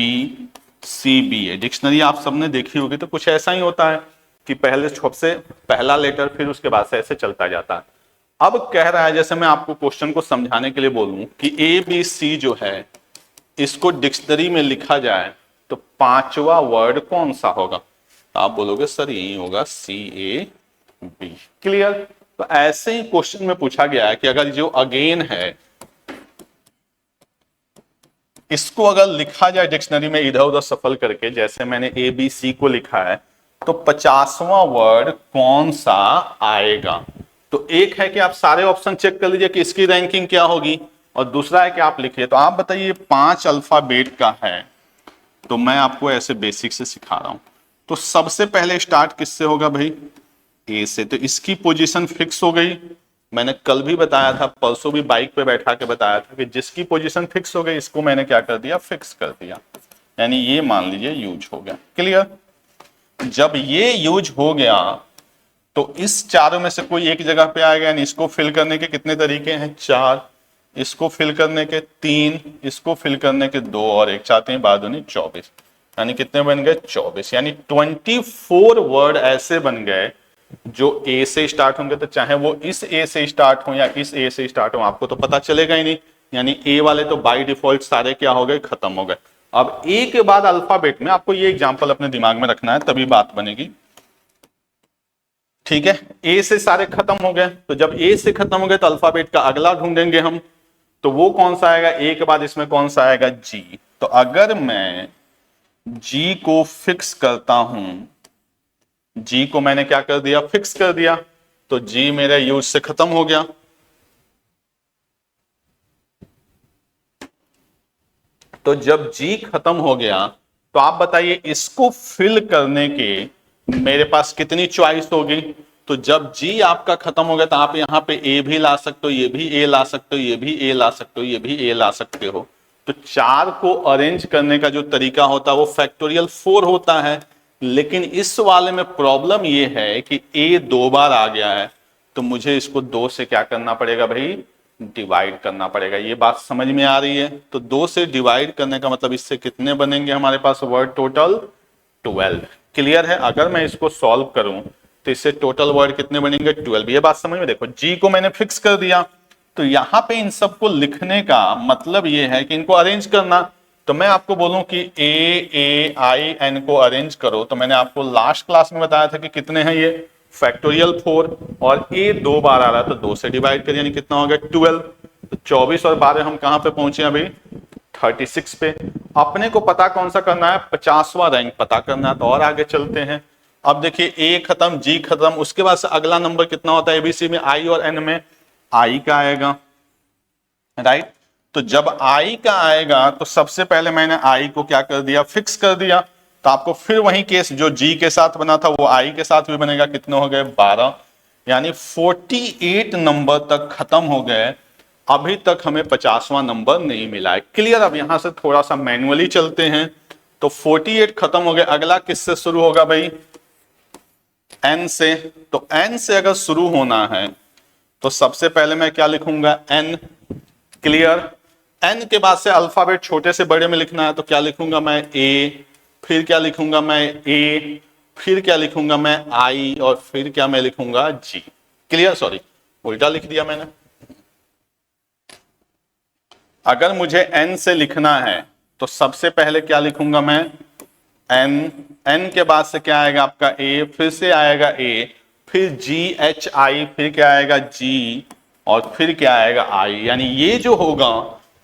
CBA। डिक्शनरी आप सबने देखी होगी, तो कुछ ऐसा ही होता है कि पहले सबसे पहला लेटर फिर उसके बाद से ऐसे चलता जाता है। अब कह रहा है, जैसे मैं आपको क्वेश्चन को समझाने के लिए बोलूं कि ABC जो है इसको डिक्शनरी में लिखा जाए तो 5वां वर्ड कौन सा होगा? आप बोलोगे सर यही होगा CAB। क्लियर? तो ऐसे ही क्वेश्चन में पूछा गया है कि अगर जो अगेन है इसको अगर लिखा जाए डिक्शनरी में इधर उधर सफल करके, जैसे मैंने ABC को लिखा है, तो 50वां वर्ड कौन सा आएगा? तो एक है कि आप सारे ऑप्शन चेक कर लीजिए कि इसकी रैंकिंग क्या होगी, और दूसरा है कि आप लिखिए। तो आप बताइए 5 अल्फाबेट का है, तो मैं आपको ऐसे बेसिक से सिखा रहा हूं। तो सबसे पहले स्टार्ट किससे होगा भाई? ए से। तो इसकी पोजीशन फिक्स हो गई। मैंने कल भी बताया था, परसों भी बाइक पे बैठा के बताया था कि जिसकी पोजीशन फिक्स हो गई इसको मैंने क्या कर दिया फिक्स कर दिया, यानी ये मान लीजिए यूज हो गया। क्लियर? जब ये यूज हो गया तो इस चारों में से कोई एक जगह पे आएगा, यानी इसको फिल करने के कितने तरीके हैं 4, इसको फिल करने के 3, इसको फिल करने के 2 और एक, चाहते हैं 12 दूनी 24, यानी कितने बन गए 24। यानी 24 वर्ड ऐसे बन गए जो ए से स्टार्ट होंगे, तो चाहे वो इस ए से स्टार्ट हो या इस ए से स्टार्ट हो आपको तो पता चलेगा ही नहीं। यानी ए वाले तो बाय डिफॉल्ट सारे क्या हो गए खत्म हो गए। अब ए के बाद अल्फाबेट में आपको ये एग्जांपल अपने दिमाग में रखना है तभी बात बनेगी। ठीक है, ए से सारे खत्म हो गए, तो जब ए से खत्म हो गए तो अल्फाबेट का अगला ढूंढेंगे हम, तो वो कौन सा आएगा? ए के बाद इसमें कौन सा आएगा? जी। तो अगर मैं जी को फिक्स करता हूं, जी को मैंने क्या कर दिया फिक्स कर दिया, तो जी मेरा यूज से खत्म हो गया। तो जब जी खत्म हो गया तो आप बताइए इसको फिल करने के मेरे पास कितनी चॉइस होगी। तो जब जी आपका खत्म हो गया तो आप यहां पे ए भी ला सकते हो, ये भी ए ला सकते हो, ये भी ए ला सकते हो, ये भी ए ला सकते हो। तो चार को अरेंज करने का जो तरीका होता है वो फैक्टोरियल 4 होता है। लेकिन इस वाले में प्रॉब्लम ये है कि ए 2 बार आ गया है, तो मुझे इसको 2 से क्या करना पड़ेगा भाई, डिवाइड करना पड़ेगा। ये बात समझ में आ रही है। तो 2 से डिवाइड करने का मतलब इससे कितने बनेंगे हमारे पास वर्ड, टोटल 12। क्लियर है। अगर मैं इसको सॉल्व करूं तो इससे टोटल वर्ड कितने बनेंगे, 12। ये बात समझ में। देखो जी को मैंने फिक्स कर दिया, तो यहां पे इन सबको लिखने का मतलब ये है कि इनको अरेंज करना। तो मैं आपको बोलूं कि ए आई एन को अरेंज करो, तो मैंने आपको लास्ट क्लास में बताया था कि कितने हैं ये, फैक्टोरियल 4, और ए 2 बार आ रहा है तो 2 से डिवाइड करिए, यानी कितना हो गया 12। तो 24 और 12 हम कहां पे पहुंचे अभी, 36 पे। अपने को पता कौन सा करना है, 50वां रैंक पता करना है। तो और आगे चलते हैं। अब देखिए ए खत्म, जी खत्म, उसके बाद से अगला नंबर कितना होता है एबीसी में, आई और एन में आई का आएगा, राइट। तो जब आई का आएगा तो सबसे पहले मैंने आई को क्या कर दिया, फिक्स कर दिया। तो आपको फिर वही केस जो जी के साथ बना था वो आई के साथ भी बनेगा। कितने हो गए, 12, यानी 48 नंबर तक खत्म हो गए। अभी तक हमें 50वां नंबर नहीं मिला है। क्लियर। अब यहां से थोड़ा सा मैनुअली चलते हैं। तो 48 खत्म हो गए, अगला किससे शुरू होगा भाई, एन से। तो एन से अगर शुरू होना है तो सबसे पहले मैं क्या लिखूंगा, एन। क्लियर। एन के बाद से अल्फाबेट छोटे से बड़े में लिखना है, तो क्या लिखूंगा मैं, ए, फिर क्या लिखूंगा मैं, ए, फिर क्या लिखूंगा मैं, आई, और फिर क्या मैं लिखूंगा, जी। क्लियर। सॉरी, उल्टा लिख दिया मैंने। अगर मुझे एन से लिखना है तो सबसे पहले क्या लिखूंगा मैं, एन। एन के बाद से क्या आएगा आपका, ए, फिर से आएगा ए, फिर जी एच आई, फिर क्या आएगा, जी, और फिर क्या आएगा, आई। यानी ये जो होगा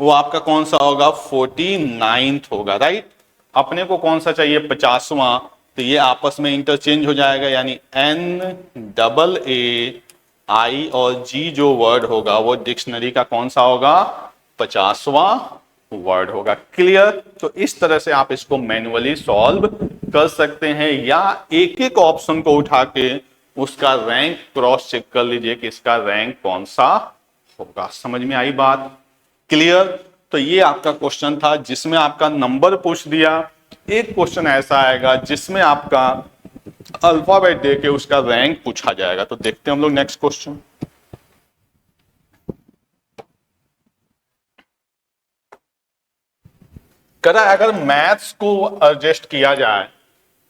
वो आपका कौन सा होगा, 49th होगा, राइट। अपने को कौन सा चाहिए, 50वां। तो ये आपस में इंटरचेंज हो जाएगा, यानी एन डबल ए आई और जी जो वर्ड होगा वो डिक्शनरी का कौन सा होगा, 50वां वर्ड होगा। क्लियर। तो इस तरह से आप इसको मैन्युअली सॉल्व कर सकते हैं, या एक एक ऑप्शन को उठा के उसका रैंक क्रॉस चेक कर लीजिए कि इसका रैंक कौन सा होगा। समझ में आई बात। क्लियर। तो ये आपका क्वेश्चन था जिसमें आपका नंबर पूछ दिया। एक क्वेश्चन ऐसा आएगा जिसमें आपका अल्फाबेट दे के उसका रैंक पूछा जाएगा। तो देखते हैं हम लोग नेक्स्ट क्वेश्चन। करा अगर मैथ्स को एडजस्ट किया जाए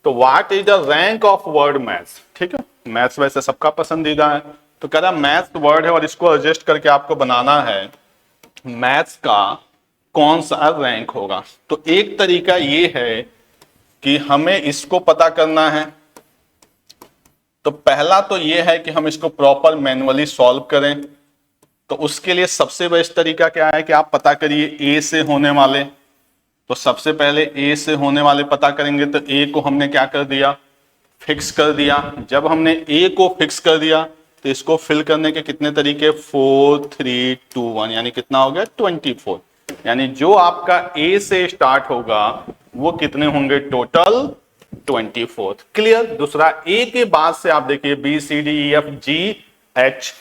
तो what is the rank of word maths. ठीक है, मैथ्स वैसे सबका पसंदीदा है। तो कह रहा मैथ्स वर्ड है और इसको एडजस्ट करके आपको बनाना है मैथ्स का कौन सा रैंक होगा। तो एक तरीका ये है कि हमें इसको पता करना है। तो पहला तो ये है कि हम इसको प्रॉपर मैनुअली सॉल्व करें। तो उसके लिए सबसे बेस्ट तरीका क्या है कि आप पता करिए ए से होने वाले। तो सबसे पहले ए से होने वाले पता करेंगे। तो ए को हमने क्या कर दिया, फिक्स कर दिया। जब हमने ए को फिक्स कर दिया तो इसको फिल करने के कितने तरीके, 4 3 2 1, यानी कितना हो गया 24। यानी जो आपका ए से स्टार्ट होगा वो कितने होंगे, टोटल 24। क्लियर। दूसरा ए के बाद से आप देखिए B C D E F G H.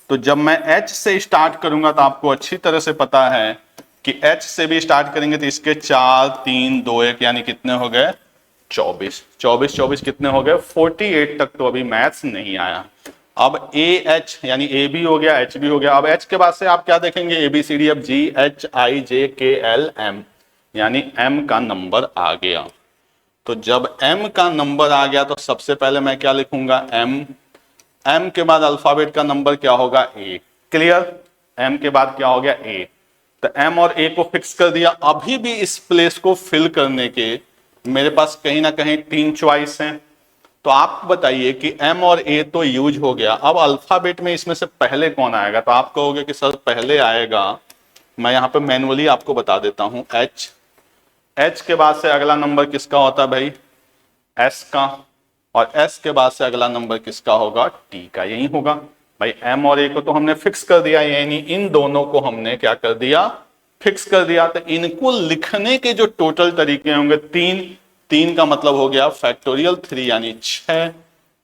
तो जब मैं एच से स्टार्ट करूंगा तो आपको अच्छी तरह से पता है कि एच से भी स्टार्ट करेंगे तो इसके 4 3 2 1, यानी कितने हो गए 24। 24 24 कितने हो गए 48 तक। तो अभी मैथ्स नहीं आया। अब ए एच यानी ए भी हो गया, एच भी हो गया। अब एच के बाद से आप क्या देखेंगे, A B C D F G H I J K L M, यानी एम का नंबर आ गया। तो जब एम का नंबर आ गया तो सबसे पहले मैं क्या लिखूंगा, एम। एम के बाद अल्फाबेट का नंबर क्या होगा, ए। क्लियर। एम के बाद क्या हो गया, ए। तो एम और ए को फिक्स कर दिया। अभी भी इस प्लेस को फिल करने के मेरे पास कहीं ना कहीं 3 चॉइस हैं। तो आप बताइए कि एम और ए तो यूज हो गया, अब अल्फाबेट में इसमें से पहले कौन आएगा। तो आप कहोगे कि सर पहले आएगा, मैं यहां पे मैनुअली आपको बता देता हूं, एच। एच के बाद से अगला नंबर किसका होता है भाई, एस का। और एस के बाद से अगला नंबर किसका होगा, टी का, यही होगा भाई। एम और ए को तो हमने फिक्स कर दिया, यानी इन दोनों को हमने क्या कर दिया, फिक्स कर दिया। तो इनको लिखने के जो टोटल तरीके होंगे तीन, तीन का मतलब हो गया फैक्टोरियल 3 यानी 6,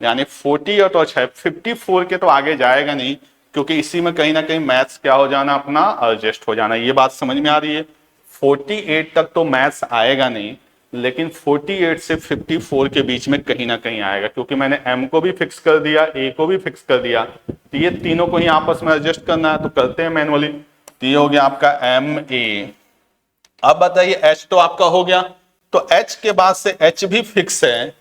यानी 48 और 6 54 के तो आगे जाएगा नहीं, क्योंकि इसी में कहीं ना कहीं मैथ्स क्या हो जाना, अपना एडजस्ट हो जाना। ये बात समझ में आ रही है। 48 तक तो मैथ्स आएगा नहीं, लेकिन 48 से 54 के बीच में कहीं ना कहीं आएगा, क्योंकि मैंने एम को भी फिक्स कर दिया, ए को भी फिक्स कर दिया। तो ये तीनों को ही आपस में एडजस्ट करना है, तो करते हैं मैनुअली। तो ये हो गया आपका एम ए। अब बताइए एच तो आपका हो गया, तो एच के बाद से एच भी फिक्स है,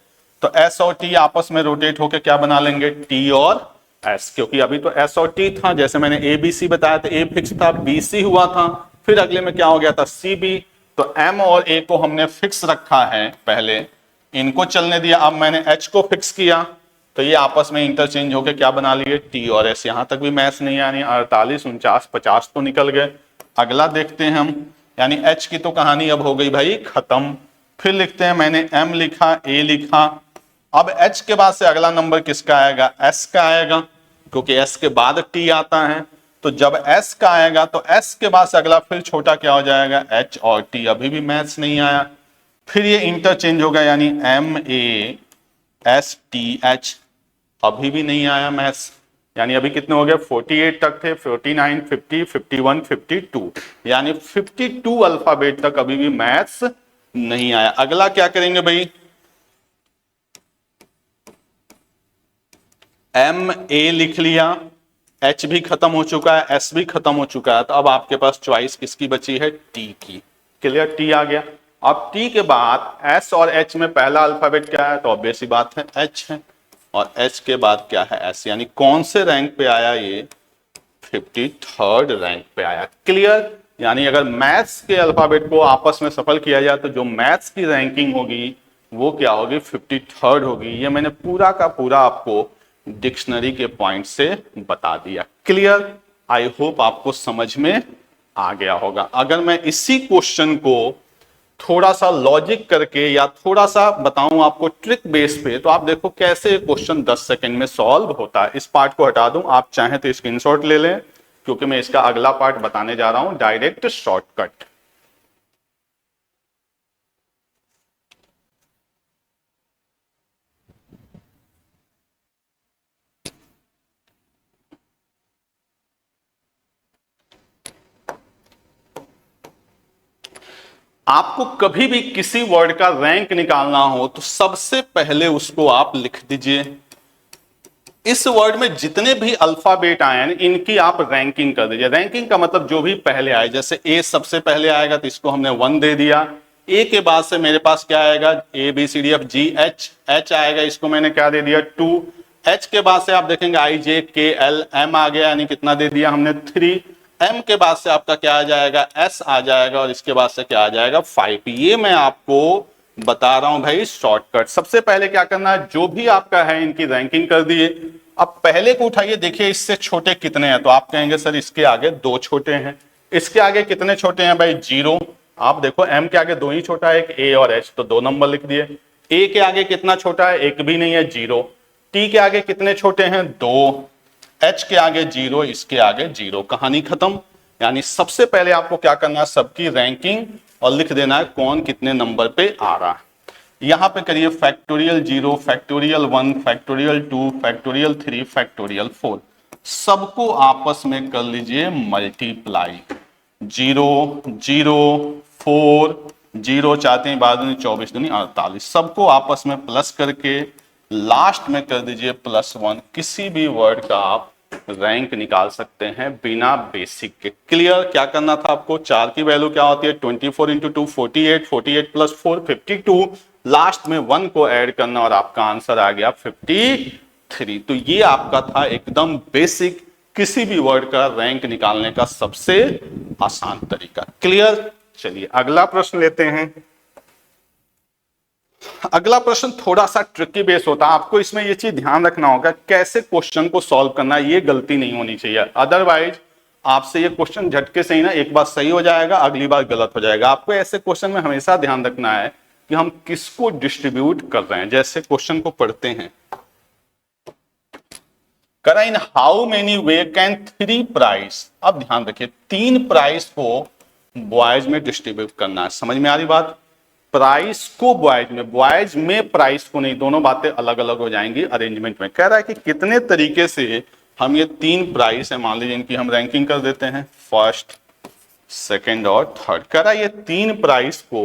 तो एस और टी आपस में रोटेट होकर क्या बना लेंगे, टी और एस। क्योंकि अभी तो एस और टी था, जैसे मैंने ए बी सी बताया था, ए फिक्स था, बी सी हुआ था, फिर अगले में क्या हो गया था, सी बी। तो एम और ए को हमने फिक्स रखा है पहले, इनको चलने दिया। अब मैंने एच को फिक्स किया, तो ये आपस में इंटरचेंज होकर क्या बना लिए, टी और एस। यहां तक भी मैथ्स नहीं आनी, 48 49 50 तो निकल गए। अगला देखते हैं हम, यानी एच की तो कहानी अब हो गई भाई खत्म। फिर लिखते हैं, मैंने एम लिखा, ए लिखा। अब एच के बाद से अगला नंबर किसका आएगा, एस का आएगा, क्योंकि एस के बाद टी आता है। तो जब एस का आएगा तो एस के बाद से अगला फिर छोटा क्या हो जाएगा, एच और टी। अभी भी मैथ्स नहीं आया, फिर ये इंटरचेंज होगा, यानी M A S T H. अभी भी नहीं आया मैथ्स, यानी अभी कितने हो गए, 48 तक थे, 49 50 51 52, यानी 52 अल्फाबेट तक अभी भी मैथ्स नहीं आया। अगला क्या करेंगे भाई, एम ए लिख लिया, एच भी खत्म हो चुका है, एस भी खत्म हो चुका है। तो अब आपके पास चॉइस किसकी बची है, टी की। क्लियर, टी आ गया। अब टी के बाद एस और एच में पहला अल्फाबेट क्या है, तो ऑब्वियस सी बात है एच है, और एच के बाद क्या है, एस। यानी कौन से रैंक पे आया ये, 53rd रैंक पे आया। क्लियर, यानी अगर मैथ्स के अल्फाबेट को आपस में सफल किया जाए तो जो मैथ्स की रैंकिंग होगी वो क्या होगी, 53rd होगी। ये मैंने पूरा का पूरा आपको डिक्शनरी के पॉइंट से बता दिया। क्लियर, आई होप आपको समझ में आ गया होगा। अगर मैं इसी क्वेश्चन को थोड़ा सा लॉजिक करके या थोड़ा सा बताऊं आपको ट्रिक बेस पे, तो आप देखो कैसे क्वेश्चन 10 सेकंड में सॉल्व होता है। इस पार्ट को हटा दूं, आप चाहें तो स्क्रीनशॉट ले लें, क्योंकि मैं इसका अगला पार्ट बताने जा रहा हूं, डायरेक्ट शॉर्टकट। आपको कभी भी किसी वर्ड का रैंक निकालना हो तो सबसे पहले उसको आप लिख दीजिए। इस वर्ड में जितने भी अल्फाबेट आए हैं इनकी आप रैंकिंग कर दीजिए। रैंकिंग का मतलब जो भी पहले आए, जैसे ए सबसे पहले आएगा तो इसको हमने 1 दे दिया। ए के बाद से मेरे पास क्या आएगा, A B C D F G H, H आएगा, इसको मैंने क्या दे दिया 2। एच के बाद से आप देखेंगे आई जे के एल, एम आ गया, यानी कितना दे दिया हमने 3। एम के बाद से आपका क्या आ जाएगा, एस आ जाएगा, और इसके बाद से क्या आ जाएगा 5। ये मैं आपको बता रहा हूं भाई शॉर्टकट। सबसे पहले क्या करना है, जो भी आपका है इनकी रैंकिंग कर दिए। अब पहले को उठाइए, देखिए इससे छोटे कितने हैं, तो आप कहेंगे सर इसके आगे 2 छोटे हैं। इसके आगे कितने छोटे हैं भाई, 0। आप देखो एम के आगे 2 ही छोटा है, एक ए और एच, तो 2 नंबर लिख दिए। ए के आगे कितना छोटा है, एक भी नहीं है, 0। टी के आगे कितने छोटे हैं, 2। एच के आगे 0, इसके आगे 0, कहानी खत्म। यानी सबसे पहले आपको क्या करना है, सबकी रैंकिंग और लिख देना है कौन कितने नंबर पे आ रहा है। यहां पे करिए factorial 0, factorial 1, factorial 2, factorial 3, factorial 4, सबको आपस में कर लीजिए मल्टीप्लाई। 0 0 4 0 चाहते हैं बाद में 24 दूनी 48, सबको आपस में प्लस करके लास्ट में कर दीजिए +1। किसी भी वर्ड का आप रैंक निकाल सकते हैं बिना बेसिक के। क्लियर, क्या करना था आपको, 4 की वैल्यू क्या होती है, 24 × 2 48, 48 + 4 52, लास्ट में 1 को ऐड करना और आपका आंसर आ गया 53। तो ये आपका था एकदम बेसिक किसी भी वर्ड का रैंक निकालने का सबसे आसान तरीका। क्लियर, चलिए अगला प्रश्न लेते हैं। अगला प्रश्न थोड़ा सा ट्रिकी बेस होता है, आपको इसमें ये चीज ध्यान रखना होगा कैसे क्वेश्चन को सॉल्व करना, ये गलती नहीं होनी चाहिए। अदरवाइज आपसे ये क्वेश्चन झटके से ही ना एक बार सही हो जाएगा, अगली बार गलत हो जाएगा। आपको ऐसे क्वेश्चन में हमेशा ध्यान रखना है कि हम किसको डिस्ट्रीब्यूट कर रहे हैं। जैसे क्वेश्चन को पढ़ते हैं, करा इन how many way can 3 price. अब ध्यान रखिए 3 प्राइस को बॉयज में डिस्ट्रीब्यूट करना है। समझ में आ रही बात? प्राइस को बॉयज में प्राइस को नहीं, दोनों बातें अलग अलग हो जाएंगी अरेंजमेंट में। कह रहा है कि कितने तरीके से हम ये 3 प्राइस है, मान लीजिए इनकी हम रैंकिंग कर देते हैं, फर्स्ट, सेकंड और थर्ड। कह रहा है ये 3 प्राइस को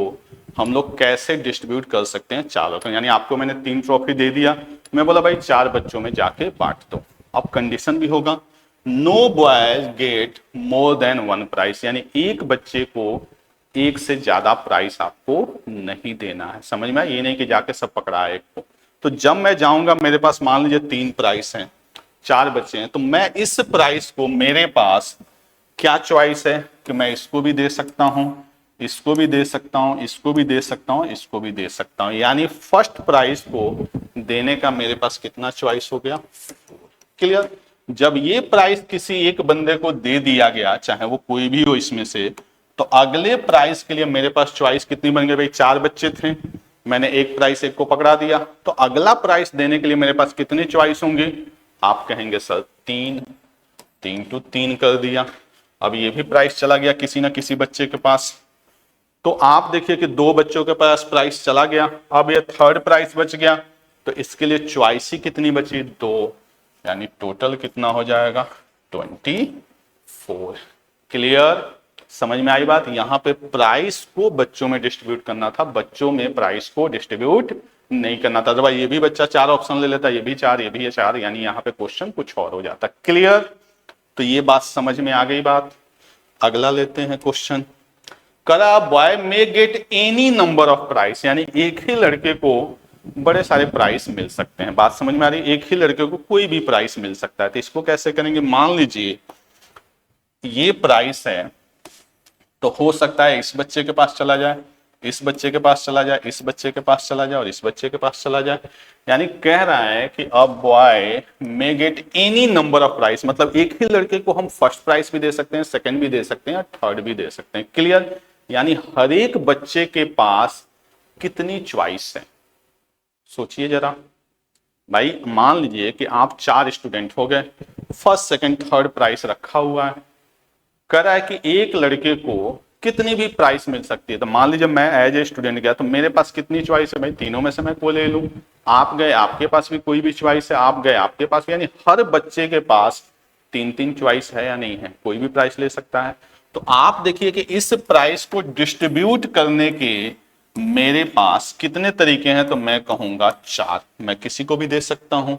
हम लोग कैसे डिस्ट्रीब्यूट कर सकते हैं चारों को। यानी आपको मैंने 3 ट्रॉफी दे दिया, मैं बोला भाई 4 बच्चों में जाके बांट दो। अब कंडीशन भी होगा, no boys get more than 1 prize, यानी एक बच्चे को एक से ज्यादा प्राइस आपको नहीं देना है। समझ में? ये नहीं कि जाके सब पकड़ा है एक को। तो जब मैं जाऊंगा, मेरे पास मान लीजिए 3 प्राइस हैं, 4 बच्चे हैं, तो मैं इस प्राइस को, मेरे पास क्या चॉइस है कि मैं इसको भी दे सकता हूं, इसको भी दे सकता हूं, इसको भी दे सकता हूं, इसको भी दे सकता हूं। यानी फर्स्ट प्राइस को देने का मेरे पास कितना चॉइस हो गया? क्लियर? जब ये प्राइस किसी एक बंदे को दे दिया गया, चाहे वो कोई भी हो इसमें से, तो अगले प्राइस के लिए मेरे पास चॉइस कितनी बन गई भाई? 4 बच्चे थे, मैंने एक प्राइस एक को पकड़ा दिया, तो अगला प्राइस देने के लिए मेरे पास कितनी चॉइस होंगी? आप कहेंगे सर 3, 3 to 3 कर दिया। अब ये भी प्राइस चला गया किसी ना किसी बच्चे के पास, तो आप देखिए कि 2 बच्चों के पास प्राइस चला गया। अब ये थर्ड प्राइस बच गया, तो इसके लिए चॉइस ही कितनी बची? 2, यानी टोटल कितना हो जाएगा? 24। क्लियर? समझ में आई बात? यहां पे प्राइस को बच्चों में डिस्ट्रीब्यूट करना था, बच्चों में प्राइस को डिस्ट्रीब्यूट नहीं करना था। तो भाई ये भी बच्चा 4 ऑप्शन ले लेता, ये भी 4, ये भी 4, यानी यहाँ पे क्वेश्चन कुछ और हो जाता। क्लियर? तो ये बात समझ में आ गई बात। अगला लेते हैं क्वेश्चन, करा boy may get any number of price, यानी एक ही लड़के को बड़े सारे प्राइस मिल सकते हैं। बात समझ में आ रही? एक ही लड़के को कोई भी प्राइस मिल सकता है। तो इसको कैसे करेंगे? मान लीजिए ये प्राइस है, तो हो सकता है इस बच्चे के पास चला जाए, इस बच्चे के पास चला जाए, इस बच्चे के पास चला जाए और इस बच्चे के पास चला जाए। यानी कह रहा है कि अब boy may get any number of price, मतलब एक ही लड़के को हम फर्स्ट प्राइस भी दे सकते हैं, सेकंड भी दे सकते हैं और थर्ड भी दे सकते हैं। क्लियर? यानी हर एक बच्चे के पास कितनी चॉइस है? सोचिए जरा भाई। मान लीजिए कि आप 4 स्टूडेंट हो गए, फर्स्ट सेकंड थर्ड प्राइस रखा हुआ है। कह रहा है कि एक लड़के को कितनी भी प्राइस मिल सकती है। तो मान लीजिए मैं एज ए स्टूडेंट गया, तो मेरे पास कितनी चॉइस है भाई? तीनों में से मैं कोई ले लूं। आप गए, आपके पास भी कोई भी चॉइस है, आप गए, आपके पास, यानी हर बच्चे के पास 3-3 चॉइस है या नहीं है? कोई भी प्राइस ले सकता है। तो आप देखिए कि इस प्राइस को डिस्ट्रीब्यूट करने के मेरे पास कितने तरीके हैं? तो मैं कहूंगा 4। मैं किसी को भी दे सकता हूं।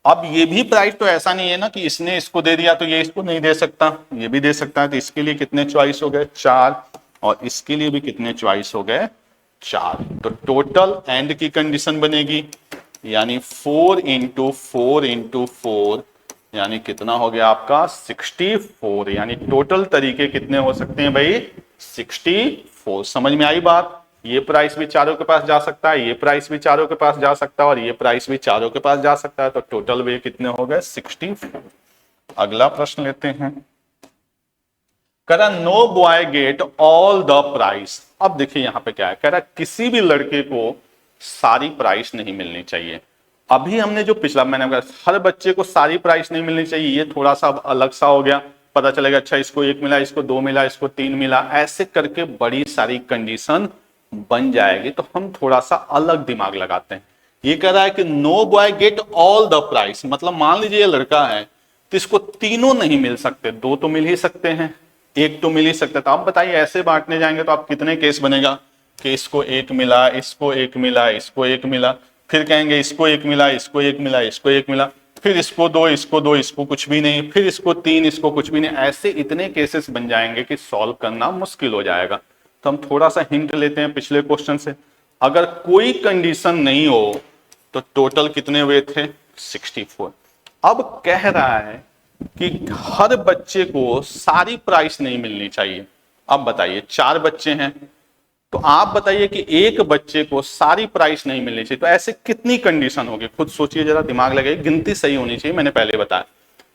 अब ये भी प्राइस तो ऐसा नहीं है ना कि इसने इसको दे दिया तो ये इसको नहीं दे सकता, ये भी दे सकता है। तो इसके लिए कितने चॉइस हो गए? 4। और इसके लिए भी कितने चॉइस हो गए? 4। तो टोटल एंड की कंडीशन बनेगी, यानी 4 × 4 × 4, यानी कितना हो गया आपका? 64। यानी टोटल तरीके कितने हो सकते हैं भाई? 64। समझ में आई बात? ये प्राइस भी चारों के पास जा सकता है, ये प्राइस भी चारों के पास जा सकता है और ये प्राइस भी चारों के पास जा सकता है। तो टोटल वे कितने हो गए? 64। अगला प्रश्न लेते हैं, कह no boy get all the prize. अब देखिए यहां पे क्या है, कह रहा किसी भी लड़के को सारी प्राइस नहीं मिलनी चाहिए। अभी हमने जो पिछला मैंने कहा हर बच्चे को सारी प्राइस नहीं मिलनी चाहिए, ये थोड़ा सा अलग सा हो गया। पता चलेगा अच्छा इसको 1 मिला, इसको 2 मिला, इसको 3 मिला, ऐसे करके बड़ी सारी कंडीशन बन जाएगी। तो हम थोड़ा सा अलग दिमाग लगाते हैं। ये कह रहा है कि no boy get all the prize, मतलब मान लीजिए ये लड़का है तो इसको तीनों नहीं मिल सकते, 2 तो मिल ही सकते हैं, 1 तो मिल ही सकता है। तो आप बताइए ऐसे बांटने जाएंगे तो आप कितने केस बनेगा कि इसको 1 मिला, इसको 1 मिला, इसको 1 मिला, फिर कहेंगे इसको 1 मिला, इसको 1 मिला, इसको 1 मिला, फिर इसको 2, इसको 2, इसको कुछ भी नहीं, फिर इसको 3, इसको कुछ भी नहीं। ऐसे इतने केसेस बन जाएंगे कि सॉल्व करना मुश्किल हो जाएगा। तो हम थोड़ा सा हिंट लेते हैं पिछले क्वेश्चन से। अगर कोई कंडीशन नहीं हो तो टोटल कितने हुए थे? 64। अब कह रहा है कि हर बच्चे को सारी प्राइस नहीं मिलनी चाहिए। अब बताइए 4 बच्चे हैं तो आप बताइए कि एक बच्चे को सारी प्राइस नहीं मिलनी चाहिए, तो ऐसे कितनी कंडीशन होगी? खुद सोचिए जरा, दिमाग लगाइए, गिनती सही होनी चाहिए। मैंने पहले बताया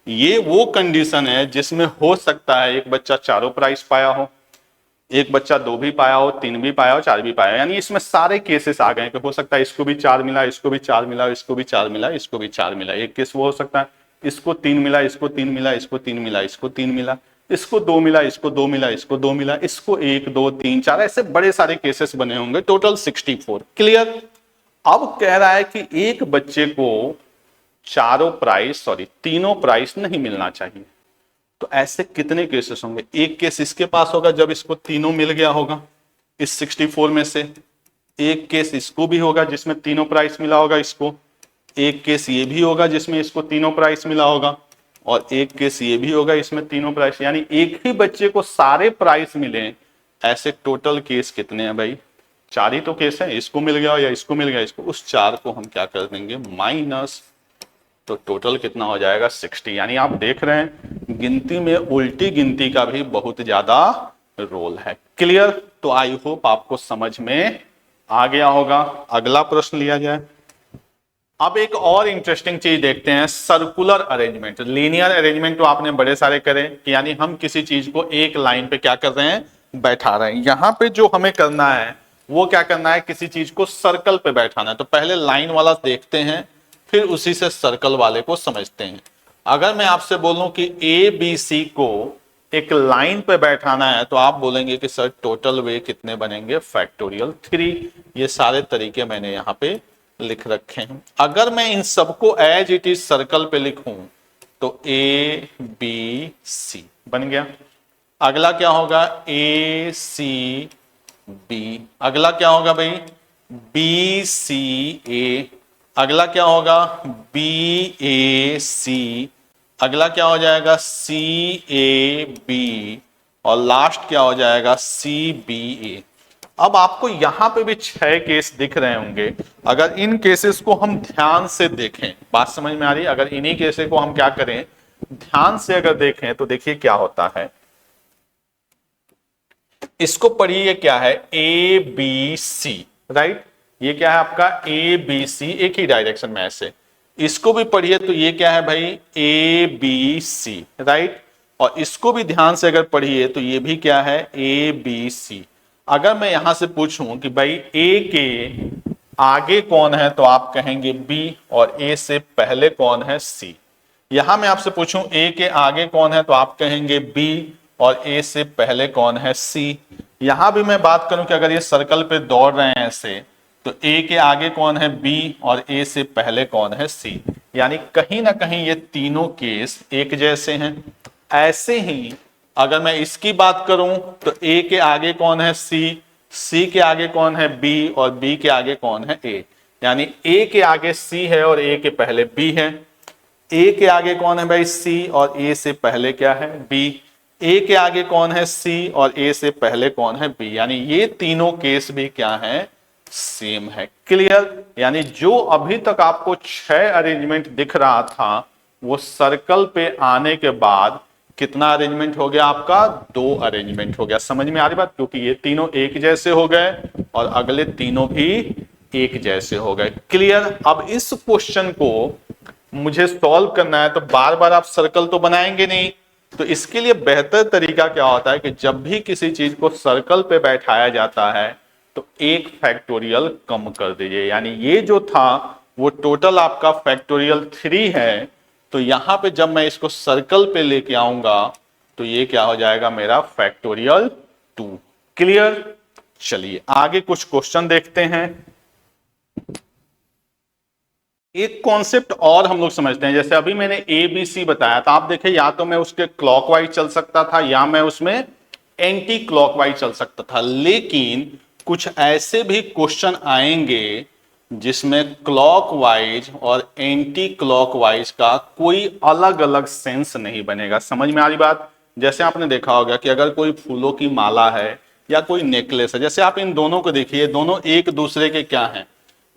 ये वो कंडीशन है जिसमें हो सकता है एक बच्चा चारों प्राइस पाया हो, एक बच्चा 2 भी पाया हो, 3 भी पाया हो, 4 भी पाया हो, यानी इसमें सारे केसेस आ गए कि हो सकता है इसको भी 4 मिला, इसको भी 4 मिला, इसको भी 4 मिला, इसको भी 4 मिला। एक केस वो हो सकता है इसको 3 मिला, इसको 3 मिला, इसको 3 मिला, इसको 3 मिला, इसको 2 मिला, इसको 2 मिला, इसको 2 मिला, इसको 1 2 3 4, ऐसे बड़े सारे केसेस बने होंगे, टोटल 64। क्लियर। अब कह रहा है कि एक बच्चे को तीनों प्राइस नहीं मिलना चाहिए। तो ऐसे कितने केसेस होंगे? एक केस इसके पास होगा जब इसको तीनों मिल गया होगा इस 64 में से, एक केस इसको भी होगा जिसमें तीनों प्राइस मिला होगा इसको, एक केस ये भी होगा जिसमें इसको तीनों प्राइस मिला होगा, और एक केस ये भी होगा इसमें तीनों प्राइस, यानी एक ही बच्चे को सारे प्राइस मिले। ऐसे टोटल केस कितने हैं भाई? 4 ही तो केस है, इसको मिल गया या इसको मिल गया इसको, उस 4 को हम क्या कर देंगे माइनस, तो टोटल कितना हो जाएगा 60। यानी आप देख रहे हैं गिनती में उल्टी गिनती का भी बहुत ज्यादा रोल है। क्लियर। तो आई होप आपको समझ में आ गया होगा। अगला प्रश्न लिया जाए। अब एक और इंटरेस्टिंग चीज देखते हैं, सर्कुलर अरेंजमेंट। लीनियर अरेंजमेंट तो आपने बड़े सारे करे कि यानी हम किसी चीज को एक लाइन पे क्या कर रहे हैं, बैठा रहे हैं। यहां पे जो हमें करना है वो क्या करना है, किसी चीज को सर्कल पे बैठाना है। तो पहले लाइन वाला देखते हैं, फिर उसी से सर्कल वाले को समझते हैं। अगर मैं आपसे बोलूं कि ए बी सी को एक लाइन पे बैठाना है, तो आप बोलेंगे कि सर टोटल वे कितने बनेंगे, फैक्टोरियल 3। ये सारे तरीके मैंने यहाँ पे लिख रखे हैं। अगर मैं इन सबको एज इट इज सर्कल पे लिखूं तो ए बी सी बन गया। अगला क्या होगा, ए सी बी। अगला क्या होगा भाई, बी सी ए। अगला क्या होगा, बी ए सी। अगला क्या हो जाएगा, सी ए बी। और लास्ट क्या हो जाएगा, सी बी ए। अब आपको यहां पे भी 6 केस दिख रहे होंगे। अगर इन केसेस को हम ध्यान से देखें, बात समझ में आ रही है? अगर इन्हीं केसेस को हम क्या करें, ध्यान से अगर देखें तो देखिए क्या होता है। इसको पढ़िए, क्या है, ए बी सी, राइट। ये क्या है आपका, ए बी सी, एक ही डायरेक्शन में ऐसे। इसको भी पढ़िए तो ये क्या है भाई, ए बी सी, राइट। और इसको भी ध्यान से अगर पढ़िए तो ये भी क्या है, ए बी सी। अगर मैं यहां से पूछूं कि भाई ए के आगे कौन है, तो आप कहेंगे बी, और ए से पहले कौन है, सी। यहां मैं आपसे पूछूं ए के आगे कौन है, तो आप कहेंगे बी, और ए से पहले कौन है, सी। यहां भी मैं बात करूं कि अगर ये सर्कल पे दौड़ रहे हैं ऐसे, तो ए के आगे कौन है, बी, और ए से पहले कौन है, सी। यानी कहीं ना कहीं ये तीनों केस एक जैसे हैं। ऐसे ही अगर मैं इसकी बात करूं तो ए के आगे कौन है, सी के आगे कौन है, बी, और बी के आगे कौन है, ए। यानी ए के आगे सी है और ए के पहले बी है। ए के आगे कौन है भाई, सी, और ए से पहले क्या है, बी। ए के आगे कौन है, सी, और ए से पहले कौन है, बी। यानी ये तीनों केस भी क्या है, सेम है। क्लियर। यानी जो अभी तक आपको 6 अरेंजमेंट दिख रहा था, वो सर्कल पे आने के बाद कितना अरेंजमेंट हो गया आपका, 2 अरेंजमेंट हो गया। समझ में आ रही बात? क्योंकि ये तीनों एक जैसे हो गए और अगले तीनों भी एक जैसे हो गए। क्लियर। अब इस क्वेश्चन को मुझे सॉल्व करना है, तो बार बार आप सर्कल तो बनाएंगे नहीं। तो इसके लिए बेहतर तरीका क्या होता है कि जब भी किसी चीज को सर्कल पे बैठाया जाता है तो एक फैक्टोरियल कम कर दीजिए। यानी ये जो था वो टोटल आपका फैक्टोरियल 3 है, तो यहां पे जब मैं इसको सर्कल पे लेके आऊंगा तो ये क्या हो जाएगा, मेरा फैक्टोरियल 2। क्लियर। चलिए आगे कुछ क्वेश्चन देखते हैं। एक कॉन्सेप्ट और हम लोग समझते हैं। जैसे अभी मैंने ए बी सी बताया था, आप देखें या तो मैं उसके क्लॉकवाइज चल सकता था या मैं उसमें एंटी क्लॉकवाइज चल सकता था। लेकिन कुछ ऐसे भी क्वेश्चन आएंगे जिसमें क्लॉकवाइज और एंटी क्लॉकवाइज का कोई अलग अलग सेंस नहीं बनेगा। समझ में आ रही बात? जैसे आपने देखा होगा कि अगर कोई फूलों की माला है या कोई नेकलेस है, जैसे आप इन दोनों को देखिए, दोनों एक दूसरे के क्या हैं,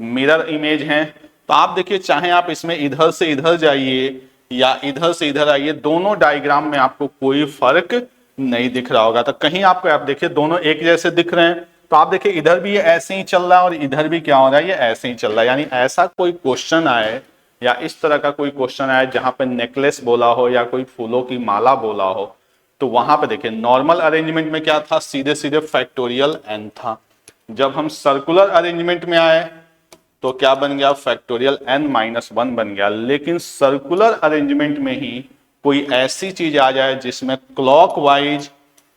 मिरर इमेज हैं। तो आप देखिए, चाहे आप इसमें इधर से इधर जाइए या इधर से इधर आइए, दोनों डायग्राम में आपको कोई फर्क नहीं दिख रहा होगा। तो कहीं आपको, आप देखिए दोनों एक जैसे दिख रहे हैं, तो आप देखिए इधर भी ये ऐसे ही चल रहा है और इधर भी क्या हो रहा है, ये ऐसे ही चल रहा है। यानी ऐसा कोई क्वेश्चन आए या इस तरह का कोई क्वेश्चन आए जहां पे नेकलेस बोला हो या कोई फूलों की माला बोला हो, तो वहां पे देखिए नॉर्मल अरेंजमेंट में क्या था, सीधे सीधे फैक्टोरियल n था। जब हम सर्कुलर अरेंजमेंट में आए तो क्या बन गया, फैक्टोरियल n-1 बन गया। लेकिन सर्कुलर अरेंजमेंट में ही कोई ऐसी चीज आ जाए जिसमें क्लॉकवाइज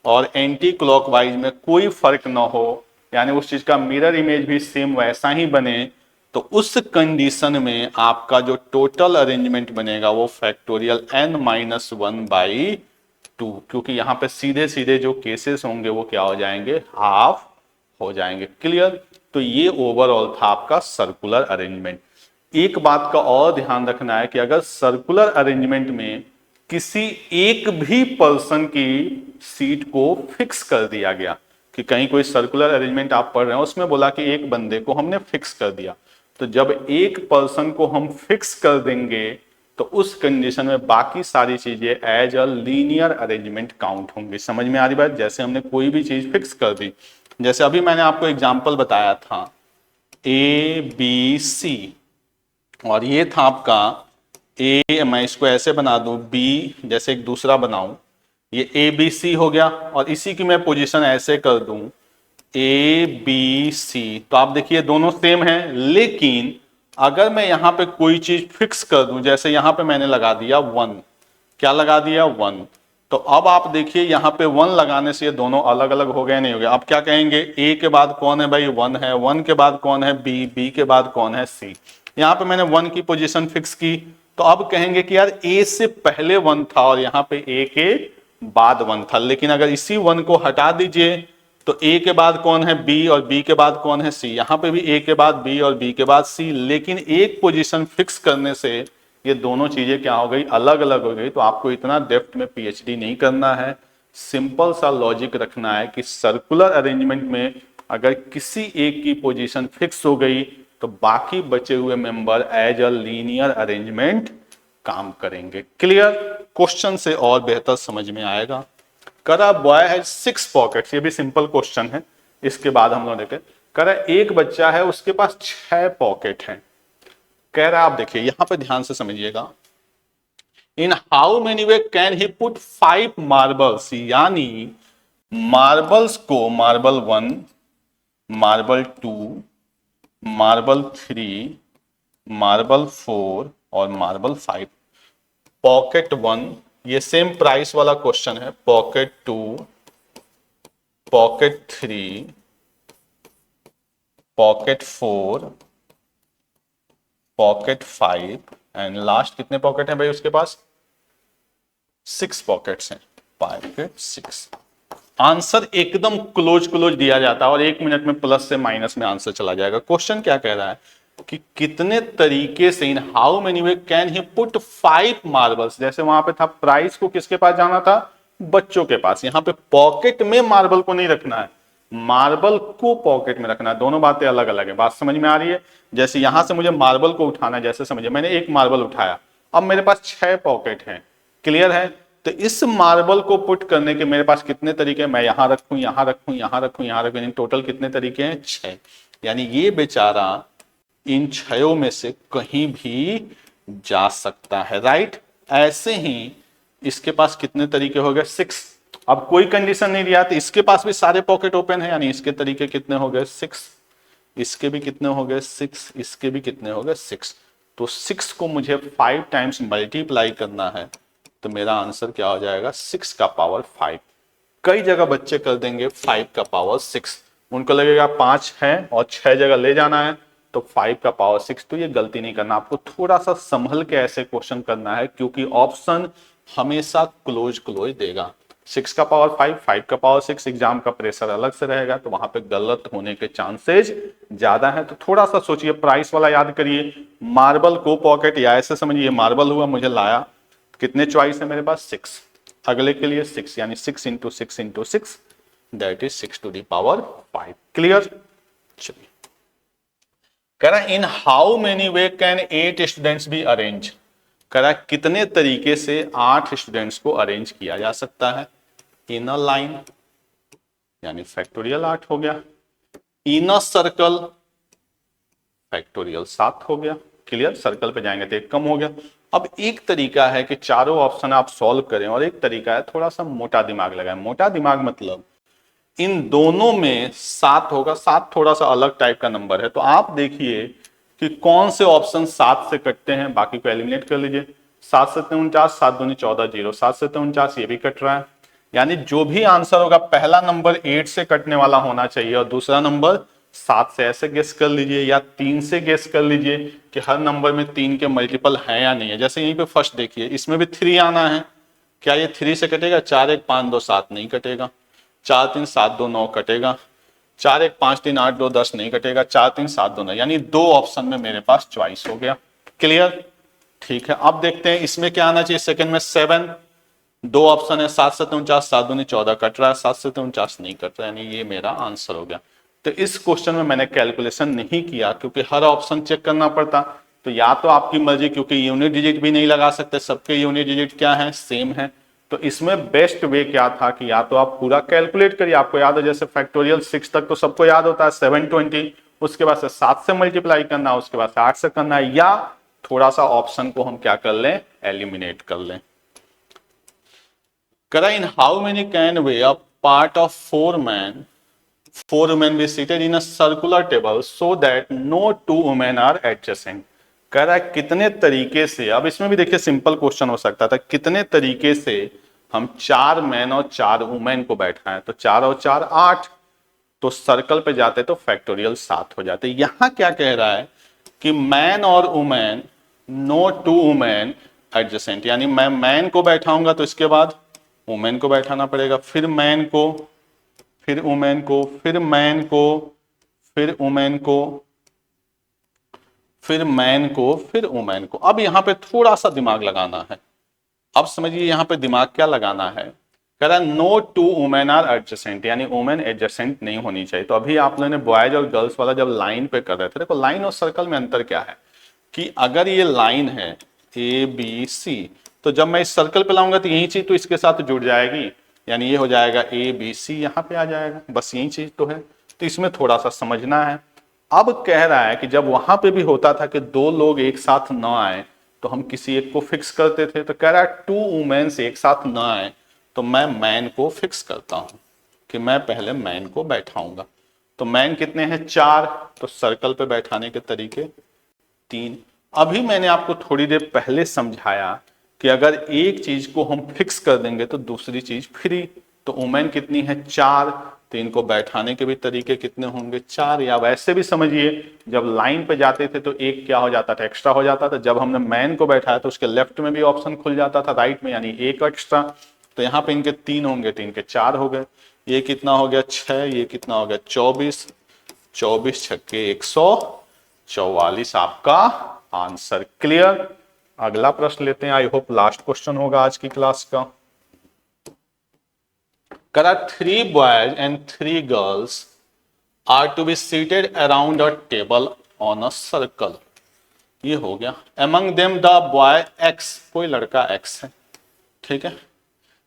और एंटी क्लॉकवाइज में कोई फर्क ना हो, यानी उस चीज का मिरर इमेज भी सेम वैसा ही बने, तो उस कंडीशन में आपका जो टोटल अरेंजमेंट बनेगा वो फैक्टोरियल n-1/2, क्योंकि यहां पे सीधे सीधे जो केसेस होंगे वो क्या हो जाएंगे, हाफ हो जाएंगे। क्लियर। तो ये ओवरऑल था आपका सर्कुलर अरेंजमेंट। एक बात का और ध्यान रखना है कि अगर सर्कुलर अरेंजमेंट में किसी एक भी पर्सन की सीट को फिक्स कर दिया गया, कि कहीं कोई सर्कुलर अरेंजमेंट आप पढ़ रहे हो उसमें बोला कि एक बंदे को हमने फिक्स कर दिया, तो जब एक पर्सन को हम फिक्स कर देंगे तो उस कंडीशन में बाकी सारी चीजें as a linear arrangement count होंगी। समझ में आ रही बात। जैसे हमने कोई भी चीज फिक्स कर दी, जैसे अभी मैंने आपको एग्जांपल बताया था ABC, और ये था आपका ए, मैं इसको ऐसे बना दूं बी, जैसे एक दूसरा बनाऊं, ये ABC हो गया, और इसी की मैं पोजीशन ऐसे कर दूं ABC, तो आप देखिए दोनों सेम हैं। लेकिन अगर मैं यहां पे कोई चीज फिक्स कर दूं, जैसे यहां पे मैंने लगा दिया 1, क्या लगा दिया 1, तो अब आप देखिए यहां पे 1 लगाने से ये दोनों अलग अलग हो गए, नहीं हो गए। अब क्या कहेंगे, ए के बाद कौन है भाई, 1 है, 1 के बाद कौन है, बी, बी के बाद कौन है, सी। यहां पे मैंने 1 की पोजीशन फिक्स की, तो अब कहेंगे कि यार ए से पहले 1 था और यहां पे ए के बाद 1 था। लेकिन अगर इसी 1 को हटा दीजिए तो ए के बाद कौन है, बी, और बी के बाद कौन है, सी। यहां पे भी ए के बाद बी और बी के बाद सी। लेकिन एक पोजीशन फिक्स करने से ये दोनों चीजें क्या हो गई, अलग अलग हो गई। तो आपको इतना डेप्थ में पीएचडी नहीं करना है, सिंपल सा लॉजिक रखना है कि सर्कुलर अरेंजमेंट में अगर किसी एक की पोजीशन फिक्स हो गई तो बाकी बचे हुए member as a linear arrangement काम करेंगे। क्लियर। क्वेश्चन से और बेहतर समझ में आएगा। करा बॉय हैज 6 पॉकेट्स, ये भी सिंपल क्वेश्चन है, इसके बाद हम लोग देखें। करा एक बच्चा है उसके पास 6 पॉकेट हैं। कह रहा है, आप देखिए यहां पे ध्यान से समझिएगा, इन how many way can he put 5 marbles, यानी मार्बल्स को मार्बल 1, मार्बल 2, मार्बल 3, मार्बल 4 और मार्बल 5, पॉकेट 1, ये सेम प्राइस वाला क्वेश्चन है, pocket 2, pocket 3, pocket 4, pocket 5 and last कितने पॉकेट हैं भाई उसके पास, 6 पॉकेट्स हैं, पॉकेट 6। आंसर एकदम क्लोज क्लोज दिया जाता है और 1 मिनट में प्लस से माइनस में आंसर चला जाएगा। क्वेश्चन क्या कह रहा है कि कितने तरीके से, इन how many way can he put 5 marbles, जैसे वहां पे था प्राइस को किसके पास जाना था, बच्चों के पास, यहां पे पॉकेट में मार्बल को नहीं रखना है, मार्बल को पॉकेट में रखना है। दोनों बातें अलग अलग है, बात समझ में आ रही है। जैसे यहां से मुझे मार्बल को उठाना है, जैसे समझिए मैंने एक मार्बल उठाया, अब मेरे पास 6 पॉकेट हैं। क्लियर है। तो इस मार्बल को पुट करने के मेरे पास कितने तरीके हैं, मैं यहां रखूं, यहां रखूं, यहां रखूं, यहां रखूं, टोटल कितने तरीके हैं, 6। यानी ये बेचारा इन 6 में से कहीं भी जा सकता है, राइट। ऐसे ही इसके पास कितने तरीके हो गए, 6। अब कोई कंडीशन नहीं दिया तो इसके पास भी सारे पॉकेट ओपन है, यानी इसके तरीके कितने हो गए, 6। इसके भी कितने हो गए, 6। इसके भी कितने हो गए, 6। तो 6 को मुझे 5 टाइम्स मल्टीप्लाई करना है, तो मेरा आंसर क्या हो जाएगा, 6 का पावर 5। कई जगह बच्चे कर देंगे 5 का पावर 6, उनको लगेगा 5 है और 6 जगह ले जाना है तो 5 का पावर 6। तो ये गलती नहीं करना, आपको थोड़ा सा संभल के ऐसे क्वेश्चन करना है, क्योंकि ऑप्शन हमेशा क्लोज क्लोज देगा। 6 का पावर 5, 5 का पावर 6, एग्जाम का प्रेशर अलग से रहेगा, तो वहां पे गलत होने के चांसेस ज्यादा है। तो थोड़ा सा सोचिए, प्राइस वाला याद करिए, मार्बल को पॉकेट, या ऐसे समझिए मार्बल हुआ, मुझे लाया, कितने चॉइस है मेरे पास, 6। अगले के लिए 6, यानी 6 into 6 into 6, that is 6 to the power 5। Clear. चलिए, कह रहा in how many way can 8 students be arrange, कह रहा कितने तरीके से 8 स्टूडेंट्स को अरेंज किया जा सकता है। इन अ लाइन, यानी फैक्टोरियल 8 हो गया। इन अ सर्कल, फैक्टोरियल 7 हो गया। क्लियर, सर्कल पे जाएंगे तो 1 कम हो गया। अब एक तरीका है कि चारों ऑप्शन आप सॉल्व करें और एक तरीका है थोड़ा सा मोटा दिमाग लगाएं। मोटा दिमाग मतलब इन दोनों में 7 होगा, 7 थोड़ा सा अलग टाइप का नंबर है, तो आप देखिए कि कौन से ऑप्शन 7 से कटते हैं, बाकी को एलिमिनेट कर लीजिए। 7 7 49, 7 दूनी 14, 0, 7 7 49, ये भी कट रहा है। यानी जो भी आंसर होगा पहला नंबर 8 से कटने वाला होना चाहिए और दूसरा नंबर 7 से। ऐसे गेस कर लीजिए या 3 से गेस कर लीजिए कि हर नंबर में 3 के मल्टीपल है या नहीं है। जैसे यहीं पे फर्स्ट देखिए, इसमें भी 3 आना है, क्या ये 3 से कटेगा? 4 1 5 2 7 नहीं कटेगा। 4 3 7 2 9 कटेगा। 4 1 5 3 8 2 10 नहीं कटेगा। 4 3 7 2 9, यानी 2 ऑप्शन में मेरे पास चॉइस हो गया। क्लियर, ठीक है। अब देखते हैं इसमें क्या आना चाहिए। सेकंड में 7, 2 ऑप्शन है, 7 7 49, 7 दूनी 14 कट रहा है, 7 7 49 नहीं कट रहा है, यानी ये मेरा आंसर हो गया। तो इस क्वेश्चन में मैंने कैलकुलेशन नहीं किया क्योंकि हर ऑप्शन चेक करना पड़ता। तो या तो आपकी मर्जी, क्योंकि यूनिट डिजिट भी नहीं लगा सकते, सबके यूनिट डिजिट क्या है? सेम है। तो इसमें बेस्ट वे क्या था कि या तो आप पूरा कैलकुलेट करिए, आपको याद है जैसे फैक्टोरियल 6 तक तो सबको याद होता है 720, उसके बाद से 7 से मल्टीप्लाई करना, उसके बाद से 8 से करना, या थोड़ा सा ऑप्शन को हम क्या कर लें? एलिमिनेट कर लें। करा इन how many can way a part of 4 women be seated in a circular table so that no 2 women are adjacent। कह रहा है कितने तरीके से, अब इसमें भी देखिए सिंपल क्वेश्चन हो सकता था, कितने तरीके से हम 4 मैन और 4 वुमेन को बैठाएं। तो 4 और 4 8, तो सर्कल पे जाते तो फैक्टोरियल 7 हो जाते। यहां क्या कह रहा है कि मैन और वुमेन, नो 2 वुमेन एडजेसेंट, यानी मैं मैन को बैठाऊंगा तो इसके बाद वुमेन को बैठाना पड़ेगा, फिर मैन को, फिर वुमेन को, फिर मैन को, फिर वुमेन को, फिर मैन को, फिर वुमेन को। अब यहां पे थोड़ा सा दिमाग लगाना है। अब समझिए यहां पे दिमाग क्या लगाना है। कह रहा है नो 2 वुमेन आर एडजेसेंट, यानी वुमेन एडजेसेंट नहीं होनी चाहिए। तो अभी आप लोगों ने बॉयज और गर्ल्स वाला जब लाइन पे कर रहे थे, देखो लाइन और सर्कल में अंतर क्या है कि अगर ये लाइन है ABC, तो जब मैं इस सर्कल पे लाऊंगा तो यही चीज तो इसके साथ जुड़ जाएगी, यानी ये हो जाएगा ABC, यहां पे आ जाएगा, बस यही चीज तो है। तो इसमें थोड़ा सा समझना है। अब कह रहा है कि जब वहां पे भी होता था कि 2 लोग एक साथ न आए तो हम किसी एक को फिक्स करते थे, तो कह रहा है 2 वुमेन्स एक साथ न आए तो मैं मैन को फिक्स करता हूं कि मैं पहले मैन को बैठाऊंगा। तो मैन कितने हैं? 4, तो सर्कल पे बैठाने के तरीके 3। अभी मैंने आपको थोड़ी देर पहले समझाया कि अगर एक चीज को हम फिक्स कर देंगे तो दूसरी चीज फ्री। तो वुमेन कितनी है? 4, तो इनको बैठाने के भी तरीके कितने होंगे? 4। या वैसे भी समझिए जब लाइन पे जाते थे तो एक क्या हो जाता था? एक्स्ट्रा हो जाता था। जब हमने मैन को बैठाया तो उसके लेफ्ट में भी ऑप्शन खुल जाता था, राइट में, यानी एक एक्स्ट्रा। तो यहाँ पे इनके 3 होंगे तो इनके 4 हो गए। ये कितना हो गया? 6। ये कितना हो गया? 24। 24 छक्के 144 आपका आंसर। क्लियर। अगला प्रश्न लेते हैं, आई होप लास्ट क्वेश्चन होगा आज की क्लास का। करा 3 boys and 3 girls are to be seated around a table on a circle. ये हो गया। Among them the boy X, कोई लड़का एक्स है, ठीक है,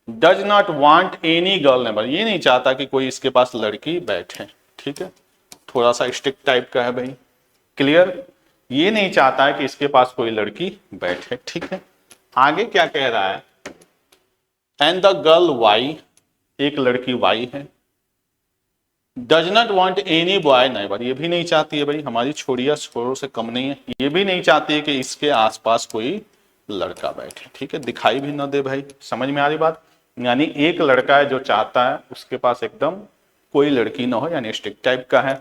does not want any girl neighbour, ये नहीं चाहता कि कोई इसके पास लड़की बैठे, ठीक है, थोड़ा सा स्ट्रिक्ट टाइप का है भाई। क्लियर, ये नहीं चाहता है कि इसके पास कोई लड़की बैठे, ठीक है। आगे क्या कह रहा है? एंड द गर्ल वाई, एक लड़की वाई है, does not want any boy neighbour, ये भी नहीं चाहती है भाई, हमारी छोड़िया छोरों से कम नहीं है, ये भी नहीं चाहती है कि इसके आसपास कोई लड़का बैठे, ठीक है, दिखाई भी ना दे भाई। समझ में आ रही बात? यानी एक लड़का है जो चाहता है उसके पास एकदम कोई लड़की ना हो, यानी स्ट्रिक्ट टाइप का है।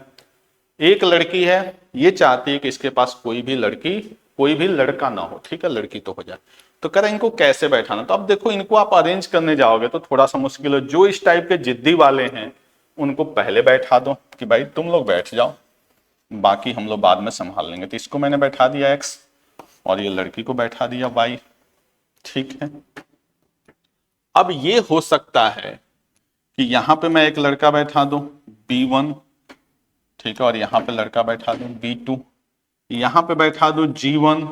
एक लड़की है, ये चाहती है कि इसके पास कोई भी लड़की, कोई भी लड़का ना हो, ठीक है, लड़की तो हो जाए। तो कह रहा इनको कैसे बैठाना? तो अब देखो इनको आप अरेंज करने जाओगे तो थोड़ा सा मुश्किल है। जो इस टाइप के जिद्दी वाले हैं उनको पहले बैठा दो कि भाई तुम लोग बैठ जाओ, बाकी हम लोग बाद में संभाल लेंगे। तो इसको मैंने बैठा दिया एक्स और ये लड़की को बैठा दिया वाई, ठीक है। अब ये हो सकता है कि यहां पे मैं एक लड़का बैठा दूं B1, ठीक है, और यहां पे लड़का बैठा दूं B2, यहां पे बैठा दूं G1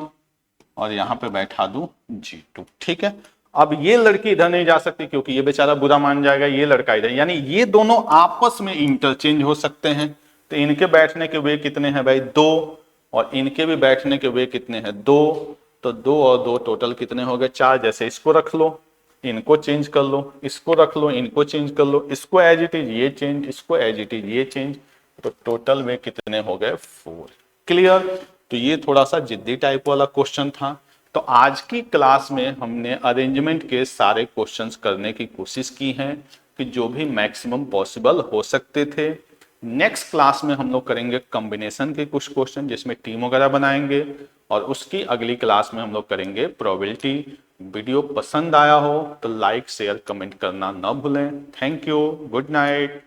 और यहां पे बैठा दूं G2, ठीक है। अब ये लड़की इधर नहीं जा सकती क्योंकि ये बेचारा बुरा मान जाएगा, ये लड़का इधर, यानी ये दोनों आपस में इंटरचेंज हो सकते हैं। तो इनके बैठने के वे कितने हैं भाई? 2। और इनके भी बैठने के वे कितने हैं, 2, तो 2 और 2 टोटल कितने हो गए, 4। जैसे इसको रख लो, इनको चेंज कर लो, इसको रख लो, इनको चेंज कर लो, इसको एज इट इज ये चेंज, इसको एज इट इज ये चेंज, तो टोटल वे कितने हो गए, 4। क्लियर। तो ये थोड़ा सा जिद्दी टाइप वाला क्वेश्चन था। तो आज की क्लास में हमने अरेंजमेंट के सारे क्वेश्चंस करने की कोशिश की है कि जो भी मैक्सिमम पॉसिबल हो सकते थे। नेक्स्ट क्लास में हम लोग करेंगे कॉम्बिनेशन के कुछ क्वेश्चन जिसमें टीम वगैरह बनाएंगे, और उसकी अगली क्लास में हम लोग करेंगे प्रोबेबिलिटी। वीडियो पसंद आया हो तो लाइक शेयर कमेंट करना ना भूलें। Thank you, good night.